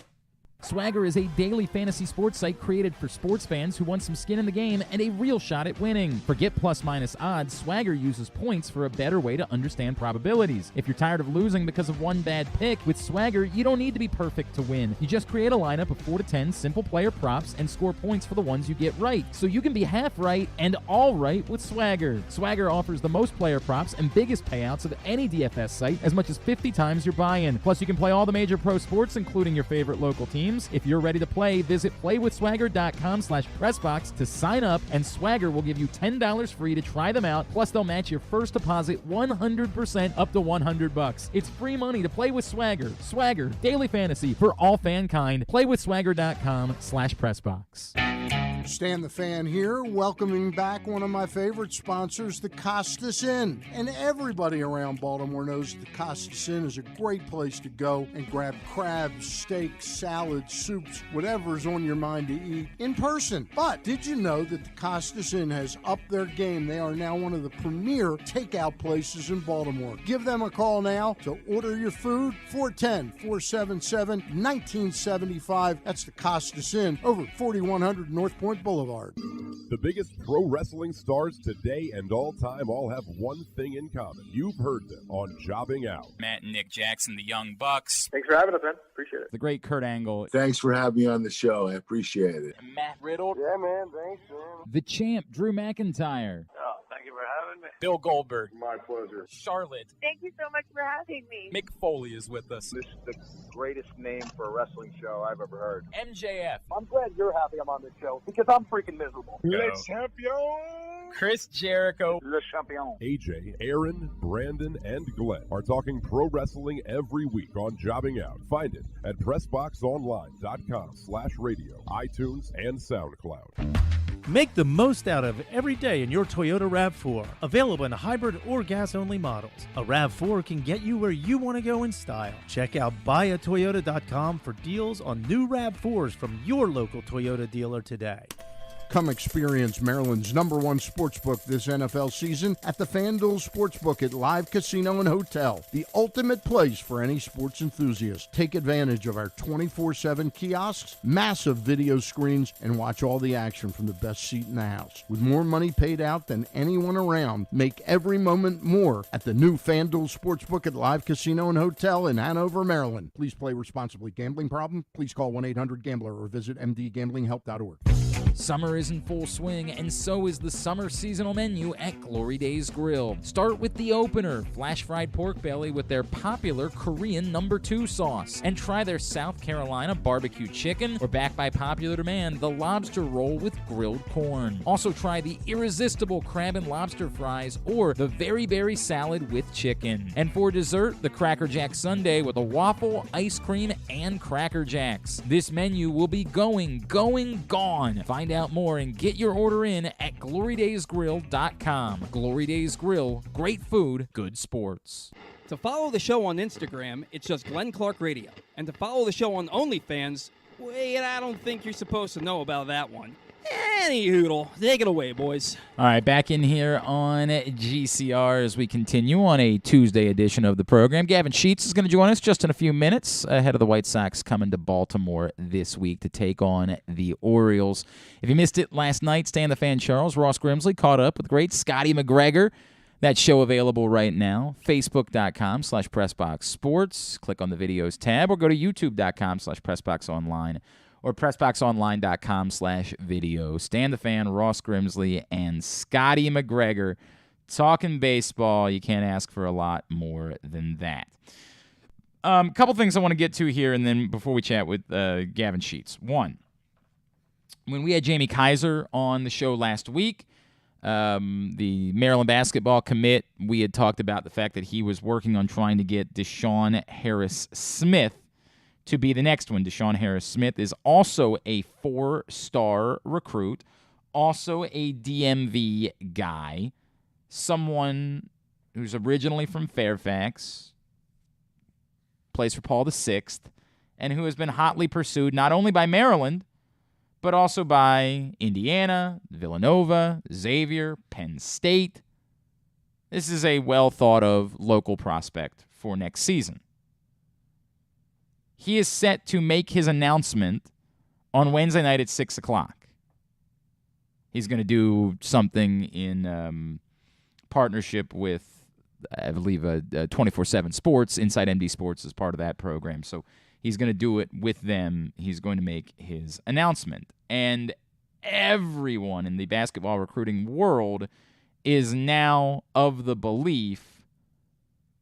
Swagger is a daily fantasy sports site created for sports fans who want some skin in the game and a real shot at winning. Forget plus-minus odds, Swagger uses points for a better way to understand probabilities. If you're tired of losing because of one bad pick, with Swagger, you don't need to be perfect to win. You just create a lineup of 4 to 10 simple player props and score points for the ones you get right. So you can be half right and all right with Swagger. Swagger offers the most player props and biggest payouts of any DFS site, as much as 50 times your buy-in. Plus, you can play all the major pro sports, including your favorite local teams. If you're ready to play, visit playwithswagger.com/pressbox to sign up, and Swagger will give you $10 free to try them out. Plus, they'll match your first deposit 100% up to $100. It's free money to play with Swagger. Swagger, daily fantasy for all fankind. Playwithswagger.com/pressbox. Stan the Fan here, welcoming back one of my favorite sponsors, the Costas Inn. And everybody around Baltimore knows the Costas Inn is a great place to go and grab crabs, steaks, salads, soups, whatever's on your mind to eat in person. But did you know that the Costas Inn has upped their game? They are now one of the premier takeout places in Baltimore. Give them a call now to order your food, 410-477-1975. That's the Costas Inn, over 4100 North Point Boulevard. The biggest pro wrestling stars today and all time all have one thing in common. You've heard them on Jobbing Out. Matt and Nick Jackson, the Young Bucks. Thanks for having us, man. Appreciate it. The great Kurt Angle. Thanks for having me on the show. I appreciate it. Matt Riddle. Yeah, man. Thanks, man. The champ, Drew McIntyre. Oh, thank you for having me. Bill Goldberg. My pleasure. Charlotte. Thank you so much for having me. Mick Foley is with us. This is the greatest name for a wrestling show I've ever heard. MJF. I'm glad you're happy I'm on this show because I'm freaking miserable. Le champion. Chris Jericho. Le champion. AJ, Aaron, Brandon, and Glenn are talking pro wrestling every week on Jobbing Out. Find it at PressBoxOnline.com/radio, iTunes, and SoundCloud. Make the most out of every day in your Toyota RAV4. Available in hybrid or gas-only models. A RAV4 can get you where you want to go in style. Check out buyatoyota.com for deals on new RAV4s from your local Toyota dealer today. Come experience Maryland's #1 sportsbook this NFL season at the FanDuel Sportsbook at Live Casino and Hotel, the ultimate place for any sports enthusiast. Take advantage of our 24/7 kiosks, massive video screens, and watch all the action from the best seat in the house. With more money paid out than anyone around, make every moment more at the new FanDuel Sportsbook at Live Casino and Hotel in Hanover, Maryland. Please play responsibly. Gambling problem? Please call 1-800-GAMBLER or visit mdgamblinghelp.org. Summer is in full swing, and so is the summer seasonal menu at Glory Days Grill. Start with the opener, flash fried pork belly with their popular Korean No. 2 sauce, and try their South Carolina barbecue chicken, or backed by popular demand, the lobster roll with grilled corn. Also try the irresistible crab and lobster fries, or the very berry salad with chicken. And for dessert, the Cracker Jack sundae with a waffle, ice cream, and Cracker Jacks. This menu will be gone. Find out more and get your order in at glorydaysgrill.com. Glory Days Grill, great food, good sports. To follow the show on Instagram, it's just Glenn Clark Radio. And to follow the show on OnlyFans, wait, I don't think you're supposed to know about that one. Any hoodle. Take it away, boys. All right, back in here on GCR as we continue on a Tuesday edition of the program. Gavin Sheets is going to join us just in a few minutes ahead of the White Sox coming to Baltimore this week to take on the Orioles. If you missed it last night, Stan the Fan Charles, Ross Grimsley caught up with great Scotty McGregor. That show available right now, facebook.com/PressBoxSports. Click on the videos tab or go to youtube.com/PressBoxOnline. Or PressBoxOnline.com/video. Stan the Fan, Ross Grimsley, and Scotty McGregor talking baseball. You can't ask for a lot more than that. Couple things I want to get to here, and then before we chat with Gavin Sheets. One, when we had Jamie Kaiser on the show last week, the Maryland basketball commit, we had talked about the fact that he was working on trying to get Deshaun Harris-Smith to be the next one. Deshaun Harris-Smith is also a 4-star recruit, also a DMV guy, someone who's originally from Fairfax, plays for Paul VI, and who has been hotly pursued not only by Maryland, but also by Indiana, Villanova, Xavier, Penn State. This is a well-thought-of local prospect for next season. He is set to make his announcement on Wednesday night at 6 o'clock. He's going to do something in partnership with, I believe, 24/7 Sports. Inside MD Sports is part of that program. So he's going to do it with them. He's going to make his announcement. And everyone in the basketball recruiting world is now of the belief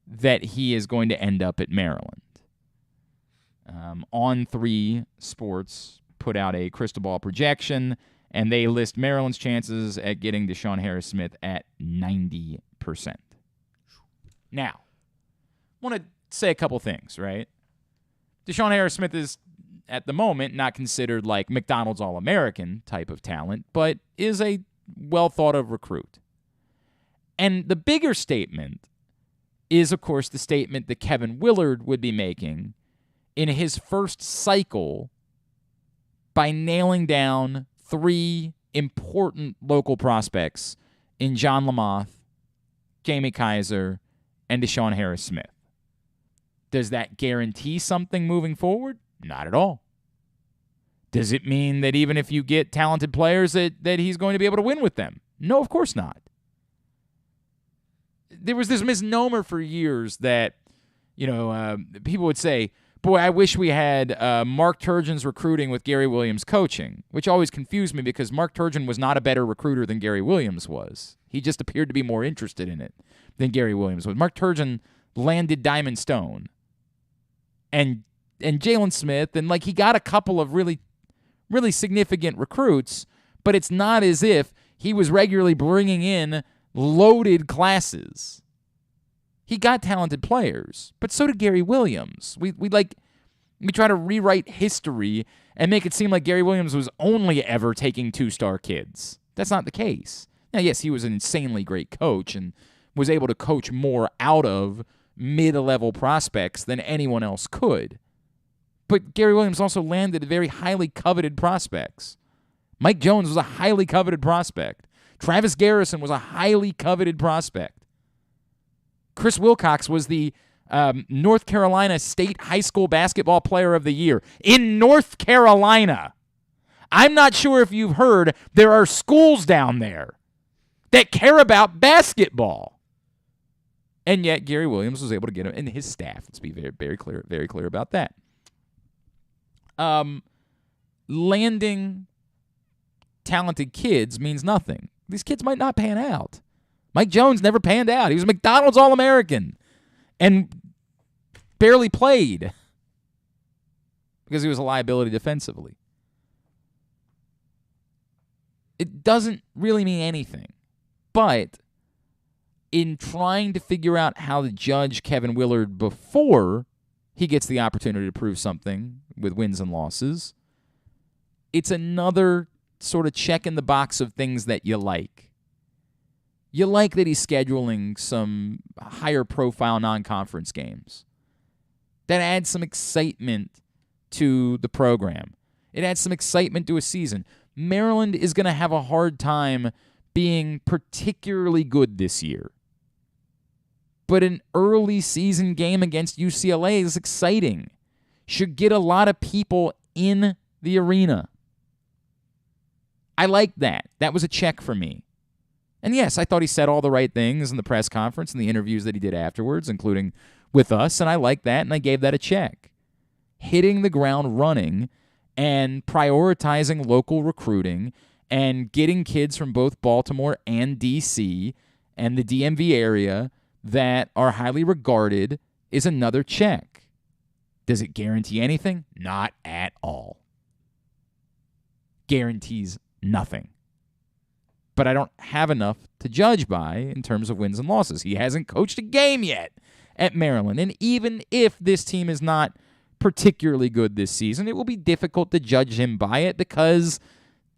that he is going to end up at Maryland. On3 Sports put out a crystal ball projection, and they list Maryland's chances at getting Deshaun Harris-Smith at 90%. Now, I want to say a couple things, right? Deshaun Harris-Smith is, at the moment, not considered like McDonald's All-American type of talent, but is a well-thought-of recruit. And the bigger statement is, of course, the statement that Kevin Willard would be making in his first cycle by nailing down 3 important local prospects in John Lamoth, Jamie Kaiser, and Deshaun Harris-Smith. Does that guarantee something moving forward? Not at all. Does it mean that even if you get talented players that he's going to be able to win with them? No, of course not. There was this misnomer for years that, people would say, boy, I wish we had Mark Turgeon's recruiting with Gary Williams' coaching, which always confused me because Mark Turgeon was not a better recruiter than Gary Williams was. He just appeared to be more interested in it than Gary Williams was. Mark Turgeon landed Diamond Stone and Jalen Smith, and he got a couple of really, really significant recruits, but it's not as if he was regularly bringing in loaded classes. He got talented players, but so did Gary Williams. We try to rewrite history and make it seem like Gary Williams was only ever taking 2-star kids. That's not the case. Now, yes, he was an insanely great coach and was able to coach more out of mid-level prospects than anyone else could. But Gary Williams also landed very highly coveted prospects. Mike Jones was a highly coveted prospect. Travis Garrison was a highly coveted prospect. Chris Wilcox was the North Carolina State High School Basketball Player of the Year in North Carolina. I'm not sure if you've heard, there are schools down there that care about basketball. And yet Gary Williams was able to get him, and his staff, let's be very, very clear about that. Landing talented kids means nothing. These kids might not pan out. Mike Jones never panned out. He was a McDonald's All-American and barely played because he was a liability defensively. It doesn't really mean anything. But in trying to figure out how to judge Kevin Willard before he gets the opportunity to prove something with wins and losses, it's another sort of check in the box of things that you like. You like that he's scheduling some higher profile non-conference games. That adds some excitement to the program. It adds some excitement to a season. Maryland is going to have a hard time being particularly good this year. But an early season game against UCLA is exciting. Should get a lot of people in the arena. I like that. That was a check for me. And yes, I thought he said all the right things in the press conference and the interviews that he did afterwards, including with us, and I like that, and I gave that a check. Hitting the ground running and prioritizing local recruiting and getting kids from both Baltimore and D.C. and the DMV area that are highly regarded is another check. Does it guarantee anything? Not at all. Guarantees nothing. But I don't have enough to judge by in terms of wins and losses. He hasn't coached a game yet at Maryland. And even if this team is not particularly good this season, it will be difficult to judge him by it because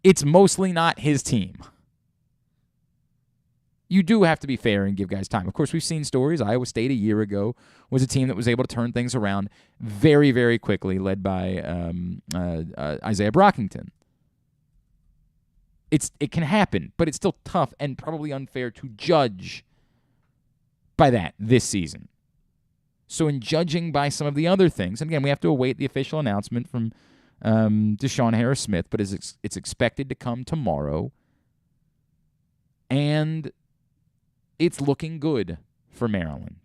it's mostly not his team. You do have to be fair and give guys time. Of course, we've seen stories. Iowa State a year ago was a team that was able to turn things around very, very quickly, led by Isaiah Brockington. It can happen, but it's still tough and probably unfair to judge by that this season. So in judging by some of the other things, and again, we have to await the official announcement from Deshaun Harris-Smith, but it's expected to come tomorrow. And it's looking good for Maryland.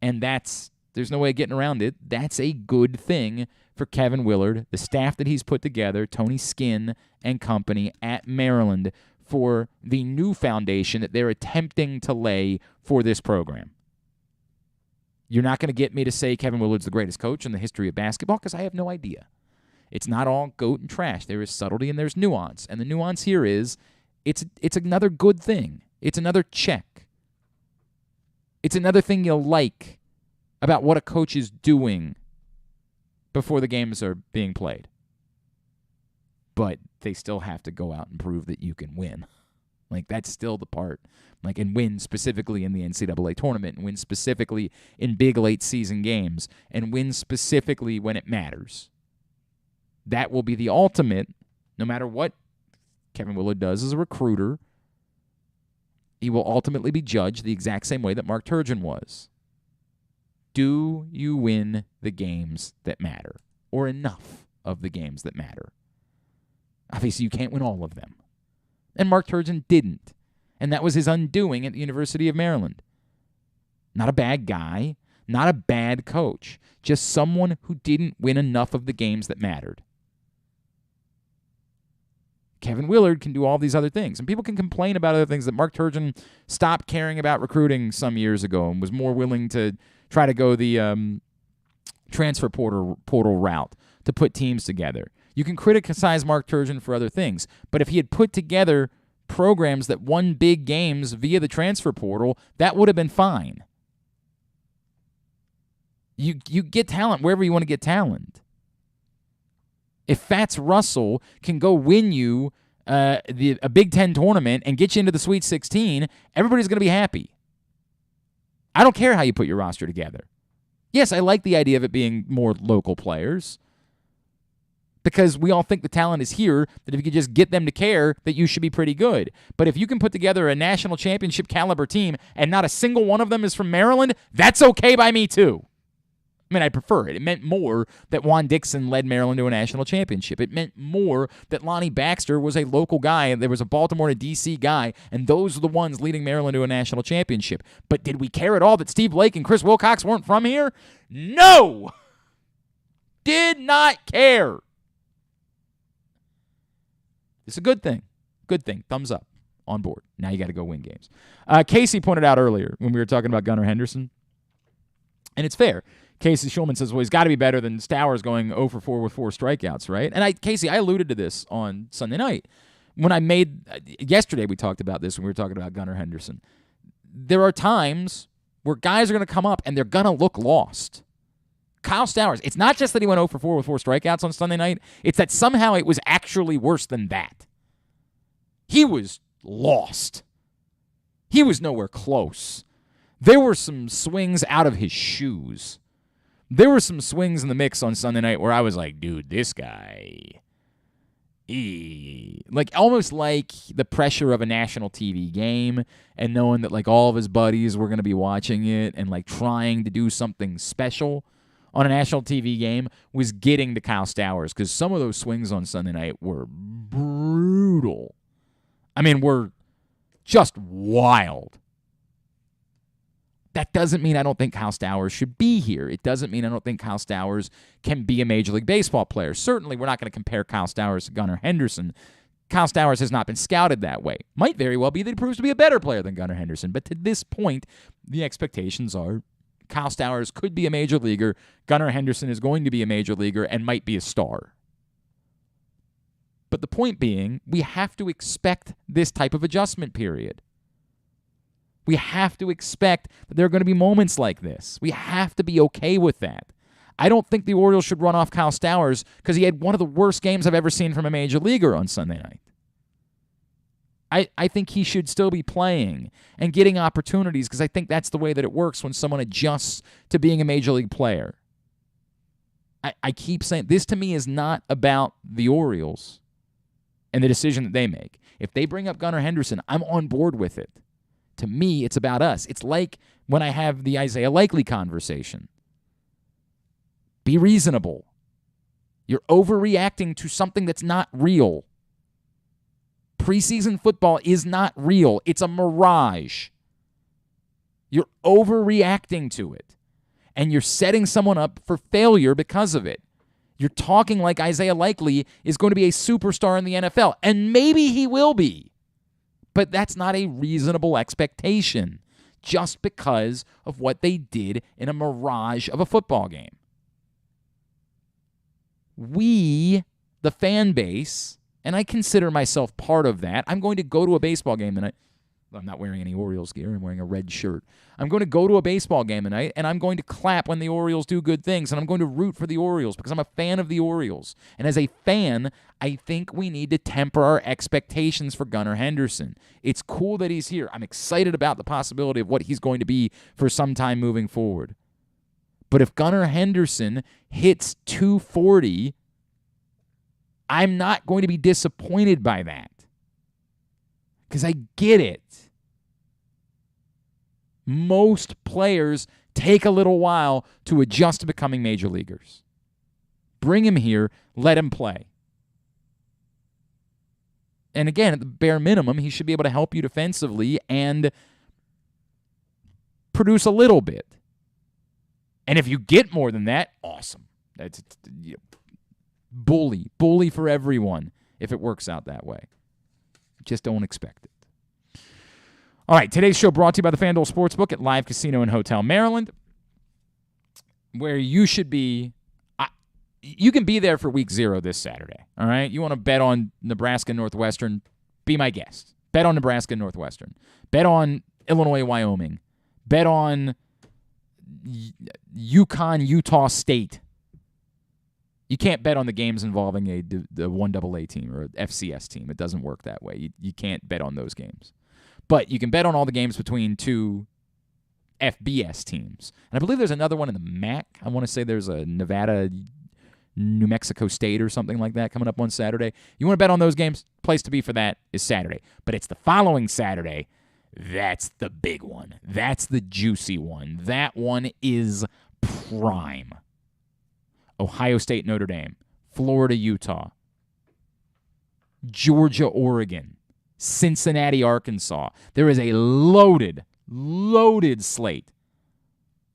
And there's no way of getting around it. That's a good thing for Kevin Willard, the staff that he's put together, Tony Skinn and company at Maryland, for the new foundation that they're attempting to lay for this program. You're not going to get me to say Kevin Willard's the greatest coach in the history of basketball because I have no idea. It's not all goat and trash. There is subtlety and there's nuance. And the nuance here is it's another good thing. It's another check. It's another thing you'll like about what a coach is doing before the games are being played. But they still have to go out and prove that you can win. Like, that's still the part. Like, and win specifically in the NCAA tournament, and win specifically in big late-season games, and win specifically when it matters. That will be the ultimate, no matter what Kevin Willard does as a recruiter. He will ultimately be judged the exact same way that Mark Turgeon was. Do you win the games that matter? Or enough of the games that matter? Obviously, you can't win all of them. And Mark Turgeon didn't. And that was his undoing at the University of Maryland. Not a bad guy, not a bad coach, just someone who didn't win enough of the games that mattered. Kevin Willard can do all these other things. And people can complain about other things, that Mark Turgeon stopped caring about recruiting some years ago and was more willing to try to go the transfer portal route to put teams together. You can criticize Mark Turgeon for other things, but if he had put together programs that won big games via the transfer portal, that would have been fine. You get talent wherever you want to get talent. If Fats Russell can go win you a Big Ten tournament and get you into the Sweet 16, everybody's going to be happy. I don't care how you put your roster together. Yes, I like the idea of it being more local players, because we all think the talent is here, that if you could just get them to care, that you should be pretty good. But if you can put together a national championship caliber team and not a single one of them is from Maryland, that's okay by me too. I mean, I prefer it. It meant more that Juan Dixon led Maryland to a national championship. It meant more that Lonnie Baxter was a local guy, and there was a Baltimore and D.C. guy, and those are the ones leading Maryland to a national championship. But did we care at all that Steve Blake and Chris Wilcox weren't from here? No! Did not care. It's a good thing. Good thing. Thumbs up. On board. Now you got to go win games. Casey pointed out earlier when we were talking about Gunnar Henderson, and it's fair. Casey Schulman says, well, he's got to be better than Stowers going 0 for 4 with 4 strikeouts, right? And Casey, I alluded to this on Sunday night. When I made yesterday, we talked about this when we were talking about Gunnar Henderson. There are times where guys are going to come up and they're going to look lost. Kyle Stowers, it's not just that he went 0 for 4 with 4 strikeouts on Sunday night. It's that somehow it was actually worse than that. He was lost. He was nowhere close. There were some swings out of his shoes. There were some swings in the mix on Sunday night where I was like, dude, this guy, like almost like the pressure of a national TV game and knowing that like all of his buddies were going to be watching it and like trying to do something special on a national TV game was getting to Kyle Stowers because some of those swings on Sunday night were brutal. I mean, were just wild. That doesn't mean I don't think Kyle Stowers should be here. It doesn't mean I don't think Kyle Stowers can be a Major League Baseball player. Certainly, we're not going to compare Kyle Stowers to Gunnar Henderson. Kyle Stowers has not been scouted that way. Might very well be that he proves to be a better player than Gunnar Henderson. But to this point, the expectations are Kyle Stowers could be a major leaguer. Gunnar Henderson is going to be a major leaguer and might be a star. But the point being, we have to expect this type of adjustment period. We have to expect that there are going to be moments like this. We have to be okay with that. I don't think the Orioles should run off Kyle Stowers because he had one of the worst games I've ever seen from a major leaguer on Sunday night. I think he should still be playing and getting opportunities because I think that's the way that it works when someone adjusts to being a major league player. I keep saying this to me is not about the Orioles and the decision that they make. If they bring up Gunnar Henderson, I'm on board with it. To me, it's about us. It's like when I have the Isaiah Likely conversation. Be reasonable. You're overreacting to something that's not real. Preseason football is not real. It's a mirage. You're overreacting to it. And you're setting someone up for failure because of it. You're talking like Isaiah Likely is going to be a superstar in the NFL. And maybe he will be. But that's not a reasonable expectation just because of what they did in a mirage of a football game. We, the fan base, and I consider myself part of that. I'm going to go to a baseball game tonight. I'm not wearing any Orioles gear. I'm wearing a red shirt. I'm going to go to a baseball game tonight, and I'm going to clap when the Orioles do good things, and I'm going to root for the Orioles because I'm a fan of the Orioles. And as a fan, I think we need to temper our expectations for Gunnar Henderson. It's cool that he's here. I'm excited about the possibility of what he's going to be for some time moving forward. But if Gunnar Henderson hits 240, I'm not going to be disappointed by that. Because I get it. Most players take a little while to adjust to becoming major leaguers. Bring him here, let him play. And again, at the bare minimum, he should be able to help you defensively and produce a little bit. And if you get more than that, awesome. That's bully for everyone if it works out that way. Just don't expect it. All right, today's show brought to you by the FanDuel Sportsbook at Live Casino and Hotel Maryland, where you should be. You can be there for Week 0 this Saturday, all right? You want to bet on Nebraska Northwestern, be my guest. Bet on Nebraska Northwestern. Bet on Illinois Wyoming. Bet on UConn Utah State. You can't bet on the games involving the 1AA team or an FCS team. It doesn't work that way. You can't bet on those games. But you can bet on all the games between two FBS teams. And I believe there's another one in the MAC. I want to say there's a Nevada, New Mexico State or something like that coming up on Saturday. You want to bet on those games? Place to be for that is Saturday. But it's the following Saturday. That's the big one. That's the juicy one. That one is prime. Ohio State, Notre Dame, Florida, Utah, Georgia, Oregon, Cincinnati, Arkansas. There is a loaded slate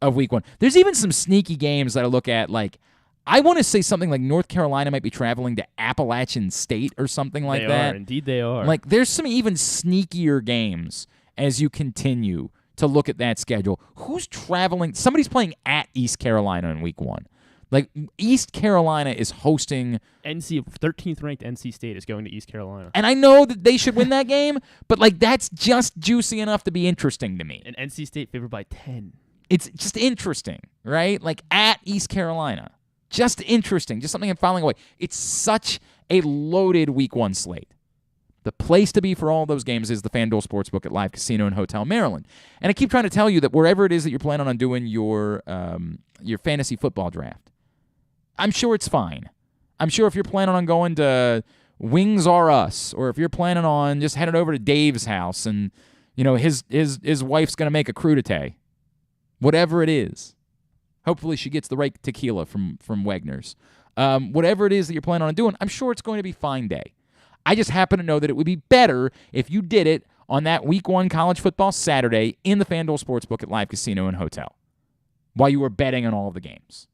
of Week 1. There's even some sneaky games that I look at like, I want to say something like North Carolina might be traveling to Appalachian State or something like that. Indeed they are. Like, there's some even sneakier games as you continue to look at that schedule. Who's traveling? Somebody's playing at East Carolina in week 1. Like, East Carolina is hosting 13th ranked NC State is going to East Carolina. And I know that they should win that game, but, like, that's just juicy enough to be interesting to me. And NC State favored by 10. It's just interesting, right? Like, at East Carolina. Just interesting. Just something I'm filing away. It's such a loaded week 1 slate. The place to be for all those games is the FanDuel Sportsbook at Live Casino and Hotel Maryland. And I keep trying to tell you that wherever it is that you're planning on doing your fantasy football draft, I'm sure it's fine. I'm sure if you're planning on going to Wings R Us, or if you're planning on just heading over to Dave's house and, you know, his wife's going to make a crudité, whatever it is. Hopefully she gets the right tequila from Wegner's. Whatever it is that you're planning on doing, I'm sure it's going to be fine day. I just happen to know that it would be better if you did it on that week 1 college football Saturday in the FanDuel Sportsbook at Live Casino and Hotel while you were betting on all of the games.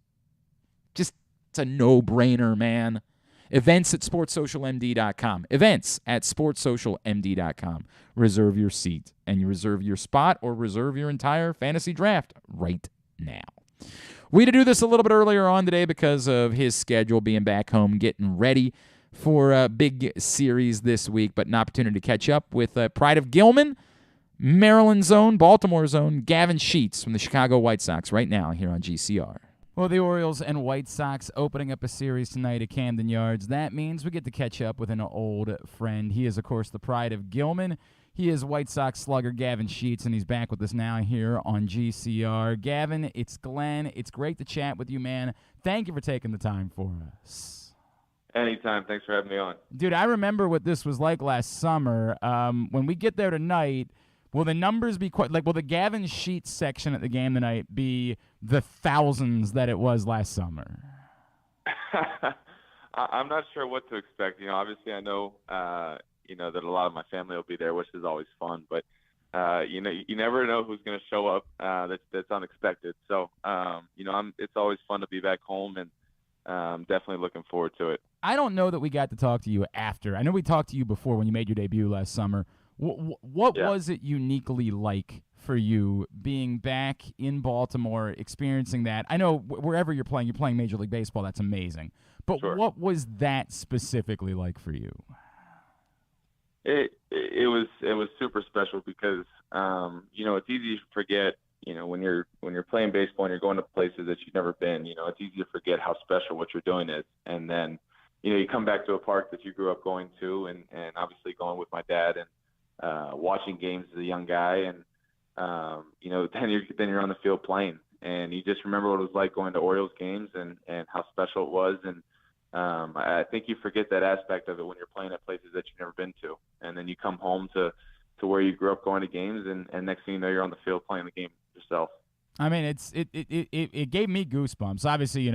Just, it's a no-brainer, man. Events at sportssocialmd.com. Events at sportssocialmd.com. Reserve your seat, and you reserve your spot or reserve your entire fantasy draft right now. We had to do this a little bit earlier on today because of his schedule being back home, getting ready for a big series this week, but an opportunity to catch up with Pride of Gilman, Maryland's own, Baltimore's own, Gavin Sheets from the Chicago White Sox right now here on GCR. Well, the Orioles and White Sox opening up a series tonight at Camden Yards. That means we get to catch up with an old friend. He is, of course, the Pride of Gilman. He is White Sox slugger Gavin Sheets, and he's back with us now here on GCR. Gavin, it's Glenn. It's great to chat with you, man. Thank you for taking the time for us. Anytime. Thanks for having me on. Dude, I remember what this was like last summer. When we get there tonight, will the numbers be quite like? Will the Gavin Sheets section at the game tonight be the thousands that it was last summer? I'm not sure what to expect. You know, obviously, I know that a lot of my family will be there, which is always fun. But you never know who's going to show up. That's unexpected. So it's always fun to be back home, and definitely looking forward to it. I don't know that we got to talk to you after. I know we talked to you before when you made your debut last summer. What was it uniquely like for you being back in Baltimore, experiencing that? I know wherever you're playing Major League Baseball. That's amazing. But Sure. What was that specifically like for you? It was super special because it's easy to forget. When you're playing baseball and you're going to places that you've never been, it's easy to forget how special what you're doing is. And then, you come back to a park that you grew up going to, and obviously going with my dad and watching games as a young guy, and then you're on the field playing, and you just remember what it was like going to Orioles games and how special it was. And I think you forget that aspect of it when you're playing at places that you've never been to, and then you come home to where you grew up going to games, and next thing you know, you're on the field playing the game yourself. I mean, it gave me goosebumps. Obviously,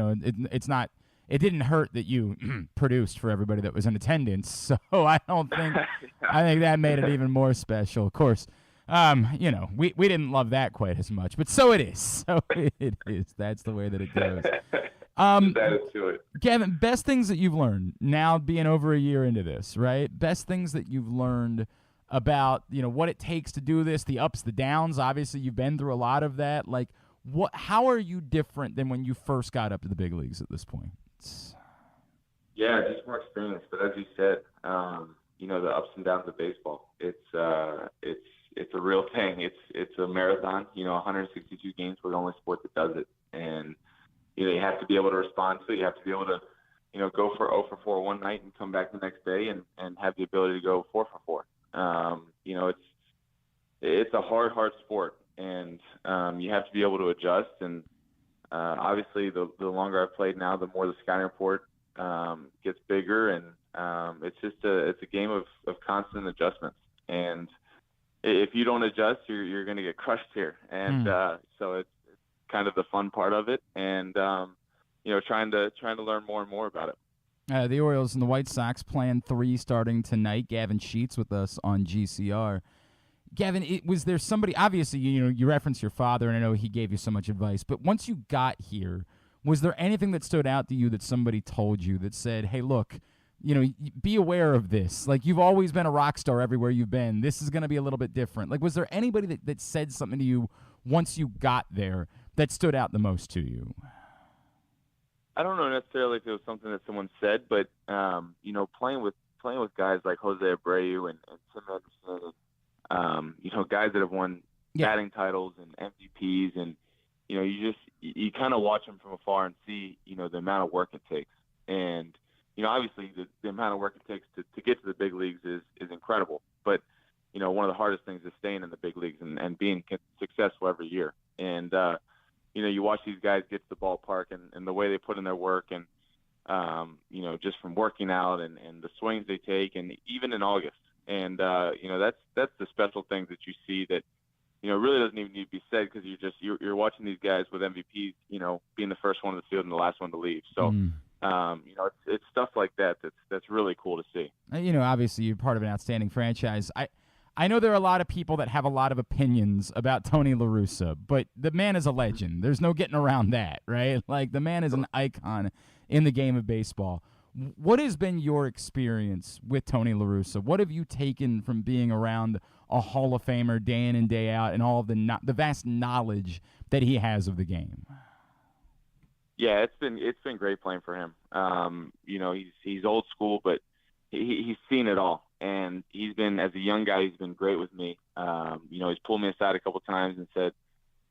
it didn't hurt that you produced for everybody that was in attendance. So I think that made it even more special. Of course, we didn't love that quite as much, but so it is. So it is. That's the way that it goes. That is to it. Gavin, best things that you've learned now being over a year into this, right? Best things that you've learned about, what it takes to do this, the ups, the downs. Obviously, you've been through a lot of that. Like, how are you different than when you first got up to the big leagues at this point? Yeah, just more experience. But as you said, the ups and downs of baseball. It's a real thing. It's a marathon. 162 games. We're the only sport that does it, and you have to be able to respond to it. You have to be able to, go for 0 for 4 one night and come back the next day and have the ability to go 4 for 4. It's a hard sport, and you have to be able to adjust. And obviously, the longer I've played now, the more the scouting report gets bigger, and it's a game of constant adjustments. And if you don't adjust, you're going to get crushed here. And so it's kind of the fun part of it, and trying to learn more and more about it. The Orioles and the White Sox playing 3 starting tonight. Gavin Sheets with us on GCR. Gavin, was there somebody, obviously, you referenced your father, and I know he gave you so much advice, but once you got here, Was there anything that stood out to you that somebody told you that said, hey, look, be aware of this. Like, you've always been a rock star everywhere you've been. This is going to be a little bit different. Like, was there anybody that said something to you once you got there that stood out the most to you? I don't know necessarily if it was something that someone said, but playing with guys like Jose Abreu and Tim Anderson, and guys that have won batting titles and MVPs, and you kind of watch them from afar and see the amount of work it takes, and obviously the amount of work it takes to get to the big leagues is incredible, but one of the hardest things is staying in the big leagues and being successful every year, and you watch these guys get to the ballpark and the way they put in their work, and just from working out and the swings they take, and even in August. And, that's the special things that you see that, really doesn't even need to be said, because you're watching these guys with MVPs, being the first one in the field and the last one to leave. So, it's stuff like that's really cool to see. Obviously you're part of an outstanding franchise. I know there are a lot of people that have a lot of opinions about Tony La Russa, but the man is a legend. There's no getting around that, right? Like, the man is an icon in the game of baseball. What has been your experience with Tony La Russa? What have you taken from being around a Hall of Famer day in and day out, and all of the vast knowledge that he has of the game? Yeah, it's been great playing for him. He's old school, but he's seen it all. And he's been, as a young guy, he's been great with me. He's pulled me aside a couple times and said,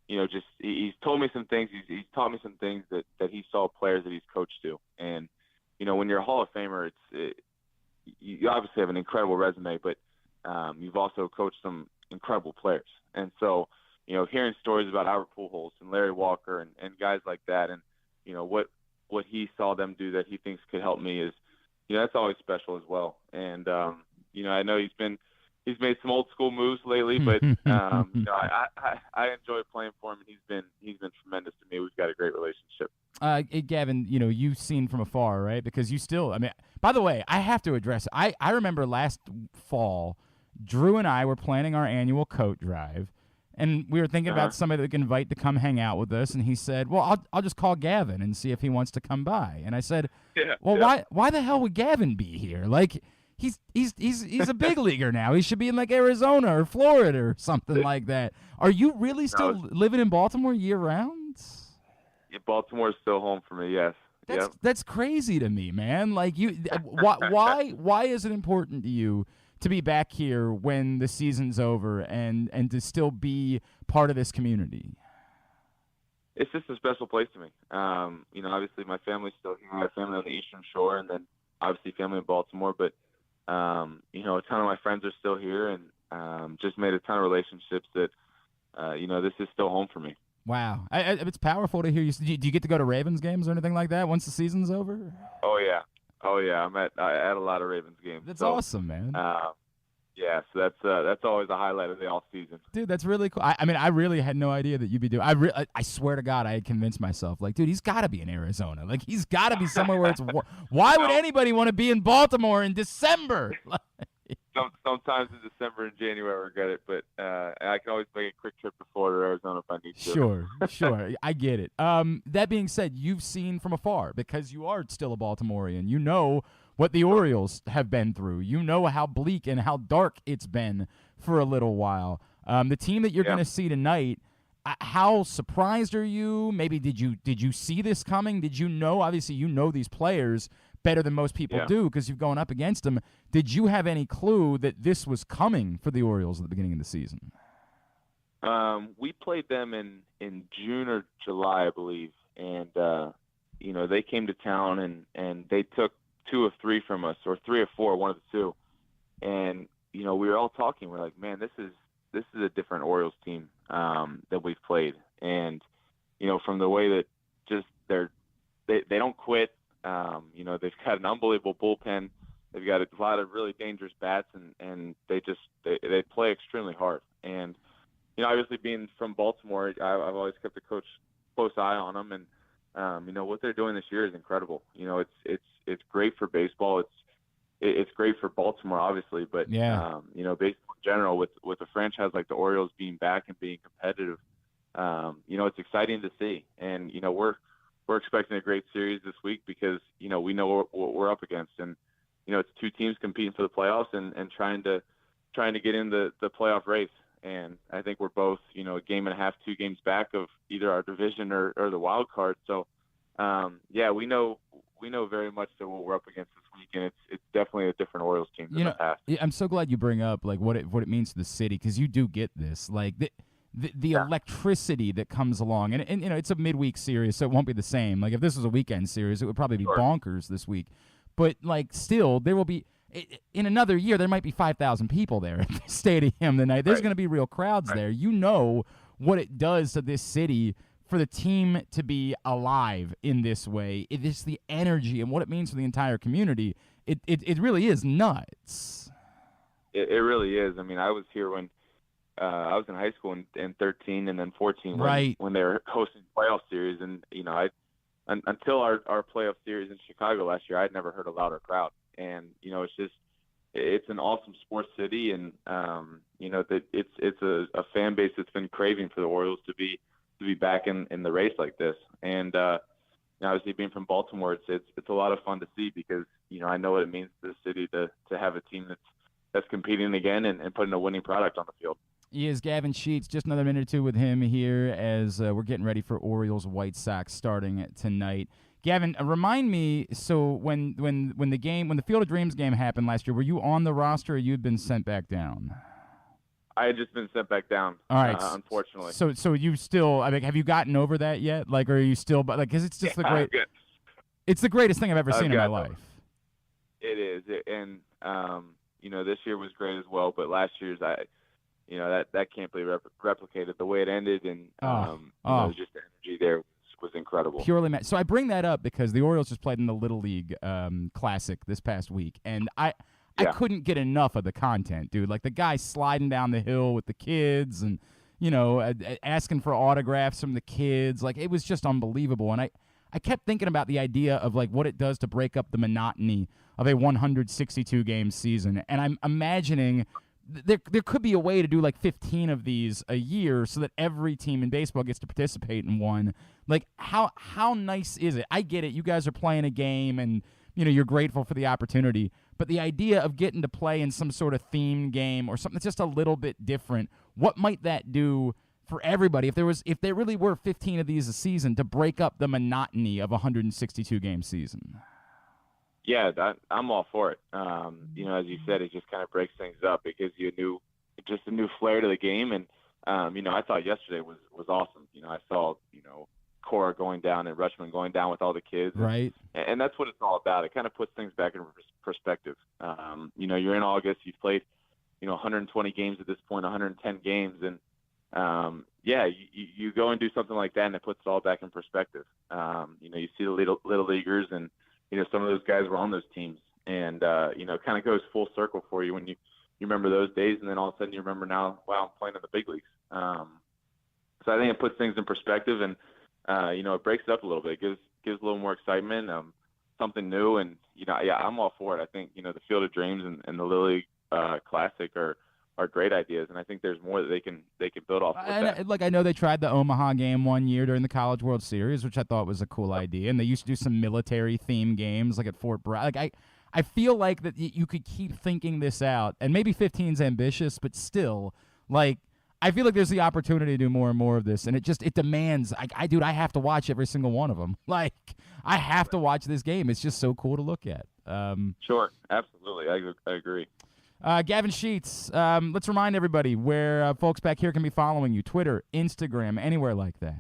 he's told me some things. He's taught me some things that he saw players that he's coached to. And, when you're a Hall of Famer, you obviously have an incredible resume, but you've also coached some incredible players. And so, hearing stories about Albert Pujols and Larry Walker and guys like that, and, what he saw them do that he thinks could help me is, that's always special as well. And, I know he's made some old school moves lately, but I enjoy playing for him, and he's been tremendous to me. We've got a great relationship. Gavin, you've seen from afar, right? Because you still, by the way, I have to address, I remember last fall, Drew and I were planning our annual coat drive, and we were thinking about somebody that we can invite to come hang out with us, and he said, well, I'll just call Gavin and see if he wants to come by. And I said, why the hell would Gavin be here? Like, he's a big leaguer now. He should be in like Arizona or Florida or something like that. Are you really still living in Baltimore year round? Yeah, Baltimore is still home for me. Yes. That's crazy to me, man. Like, why is it important to you to be back here when the season's over and to still be part of this community? It's just a special place to me. Obviously my family's still here. My family on the Eastern Shore, and then obviously family in Baltimore. But a ton of my friends are still here, and just made a ton of relationships that this is still home for me. Wow, it's powerful to hear you. Do you get to go to Ravens games or anything like that once the season's over? Oh yeah. I'm at a lot of Ravens games. That's awesome, man. Yeah, so that's always a highlight of the off season. Dude, that's really cool. I really had no idea that you'd be doing. I swear to God, I had convinced myself, like, dude, he's got to be in Arizona. Like, he's got to be somewhere where it's. Why would anybody want to be in Baltimore in December? Sometimes in December and January I regret it, but I can always make a quick trip to Florida or Arizona if I need to. Sure. I get it. That being said, you've seen from afar, because you are still a Baltimorean. You know what the Orioles have been through. You know how bleak and how dark it's been for a little while. The team that you're going to see tonight, how surprised are you? Maybe did you see this coming? Did you know? Obviously, you know these players better than most people do because you've gone up against them. Did you have any clue that this was coming for the Orioles at the beginning of the season? We played them in June or July, I believe, and they came to town and they took 2 of 3 from us, or 3 or 4, one of the two. And we were all talking. We're like, man, this is a different Orioles team that we've played. And from the way that just they don't quit. They've got an unbelievable bullpen. They've got a lot of really dangerous bats, and they play extremely hard. And obviously being from Baltimore, I've always kept a close eye on them, and what they're doing this year is incredible. It's great for baseball. It's great for Baltimore, obviously, but baseball in general, with a franchise like the Orioles being back and being competitive, it's exciting to see. And we're expecting a great series this week because, we know what we're up against. And, it's two teams competing for the playoffs and trying to get in the playoff race. And I think we're both, a game and a half, 2 games back of either our division or the wild card. So, we know very much so what we're up against this week, and it's definitely a different Orioles team than the past. I'm so glad you bring up like what it means to the city, because you do get this like the electricity that comes along, and it's a midweek series, so it won't be the same. Like if this was a weekend series, it would probably be bonkers this week. But like still, there will be in another year there might be 5,000 people there at the stadium tonight. There's going to be real crowds there. You know what it does to this city for the team to be alive in this way. It is the energy and what it means for the entire community. It really is nuts. It really is. I mean, I was here when I was in high school in 13 and then 14 when they were hosting playoff series. And, until our playoff series in Chicago last year, I'd never heard a louder crowd. And, it's an awesome sports city. And, that it's a fan base that's been craving for the Orioles to be back in the race like this. And, obviously being from Baltimore, it's a lot of fun to see because, I know what it means to the city to have a team that's competing again and putting a winning product on the field. He is Gavin Sheets. Just another minute or two with him here as we're getting ready for Orioles White Sox starting tonight. Gavin, remind me. So when the Field of Dreams game happened last year, were you on the roster or you had been sent back down? I had just been sent back down. All right, unfortunately. So you still? I mean, have you gotten over that yet? Like, or are you still? But like, because it's just it's the greatest thing I've ever seen in my life. It is, and this year was great as well. But last year's, that can't be replicated. The way it ended, and just the energy there was incredible. Purely mad. So I bring that up because the Orioles just played in the Little League Classic this past week, and I couldn't get enough of the content, dude. Like the guy sliding down the hill with the kids and, asking for autographs from the kids. Like it was just unbelievable. And I kept thinking about the idea of like what it does to break up the monotony of a 162-game season. And I'm imagining there could be a way to do like 15 of these a year so that every team in baseball gets to participate in one. Like how nice is it? I get it. You guys are playing a game and, you're grateful for the opportunity. But the idea of getting to play in some sort of themed game or something that's just a little bit different, what might that do for everybody if there really were 15 of these a season to break up the monotony of a 162-game season? Yeah, I'm all for it. As you said, it just kind of breaks things up. It gives you a new flair to the game. And, I thought yesterday was awesome. I saw, Cora going down and Rutschman going down with all the kids. Right. And that's what it's all about. It kind of puts things back in perspective. You're in August. You've played, 120 games at this point, 110 games. And, you go and do something like that, and it puts it all back in perspective. You see the little leaguers, and, some of those guys were on those teams. And, it kind of goes full circle for you when you remember those days, and then all of a sudden you remember now, wow, I'm playing in the big leagues. So I think it puts things in perspective, and, it breaks it up a little bit. It gives a little more excitement, something new. And, I'm all for it. I think, the Field of Dreams and the Little League Classic are great ideas, and I think there's more that they can build off of that. I know they tried the Omaha game one year during the College World Series, which I thought was a cool idea, and they used to do some military-themed games like at Fort Bragg. Like I feel like that you could keep thinking this out, and maybe 15's ambitious, but still, like I feel like there's the opportunity to do more and more of this, and it demands. I have to watch every single one of them. Like I have to watch this game. It's just so cool to look at. Sure, absolutely, I agree. Gavin Sheets, let's remind everybody where folks back here can be following you. Twitter, Instagram, anywhere like that.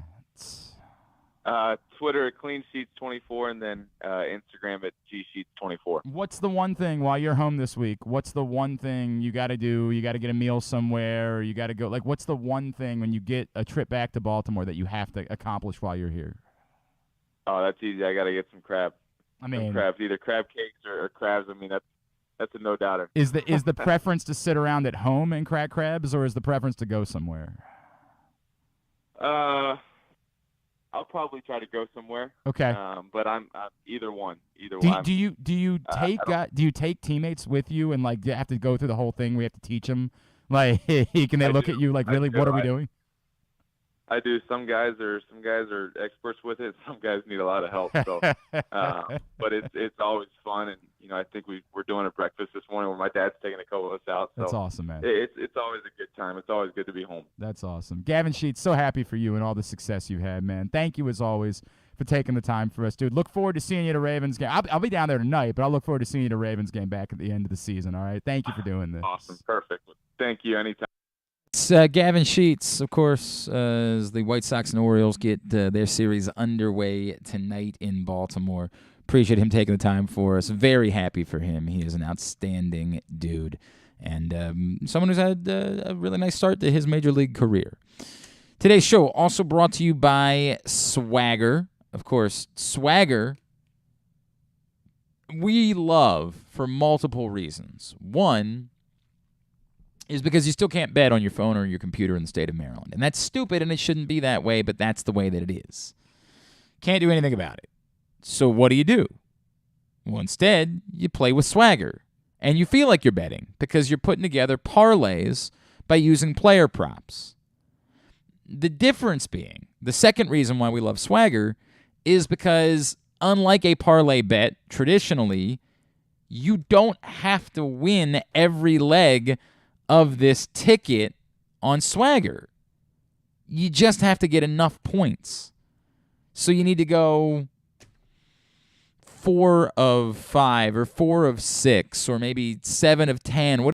Twitter at CleanSheets24, and then Instagram at GSheets24. What's the one thing while you're home this week? What's the one thing you got to do? You got to get a meal somewhere, or you got to go. Like, what's the one thing when you get a trip back to Baltimore that you have to accomplish while you're here? Oh, that's easy. I got to get some crab. Some crabs, either crab cakes or crabs. I mean, that's a no doubter. Is the preference to sit around at home and crack crabs, or is the preference to go somewhere? I'll probably try to go somewhere. Okay. But I'm either one. Do you take teammates with you and like do you have to go through the whole thing? We have to teach them. Like, can they look at you like, really? What are we doing? I do. Some guys are experts with it. Some guys need a lot of help. So, but it's always fun, and I think we're doing a breakfast this morning where my dad's taking a couple of us out. So That's awesome, man. It's always a good time. It's always good to be home. That's awesome. Gavin Sheets, so happy for you and all the success you've had, man. Thank you as always for taking the time for us, dude. Look forward to seeing you at a Ravens game. I'll be down there tonight, but I'll look forward to seeing you at a Ravens game back at the end of the season. All right. Thank you for doing this. Awesome. Perfect. Thank you. Anytime. It's Gavin Sheets, of course, as the White Sox and Orioles get their series underway tonight in Baltimore. Appreciate him taking the time for us. Very happy for him. He is an outstanding dude and someone who's had a really nice start to his major league career. Today's show also brought to you by Swagger. Of course, Swagger we love for multiple reasons. One is because you still can't bet on your phone or your computer in the state of Maryland. And that's stupid, and it shouldn't be that way, but that's the way that it is. Can't do anything about it. So what do? Well, instead, you play with Swagger. And you feel like you're betting because you're putting together parlays by using player props. The difference being, the second reason why we love Swagger is because unlike a parlay bet, traditionally, you don't have to win every leg of this ticket on Swagger. You just have to get enough points. So you need to go 4 of 5 or 4 of 6 or maybe 7 of 10.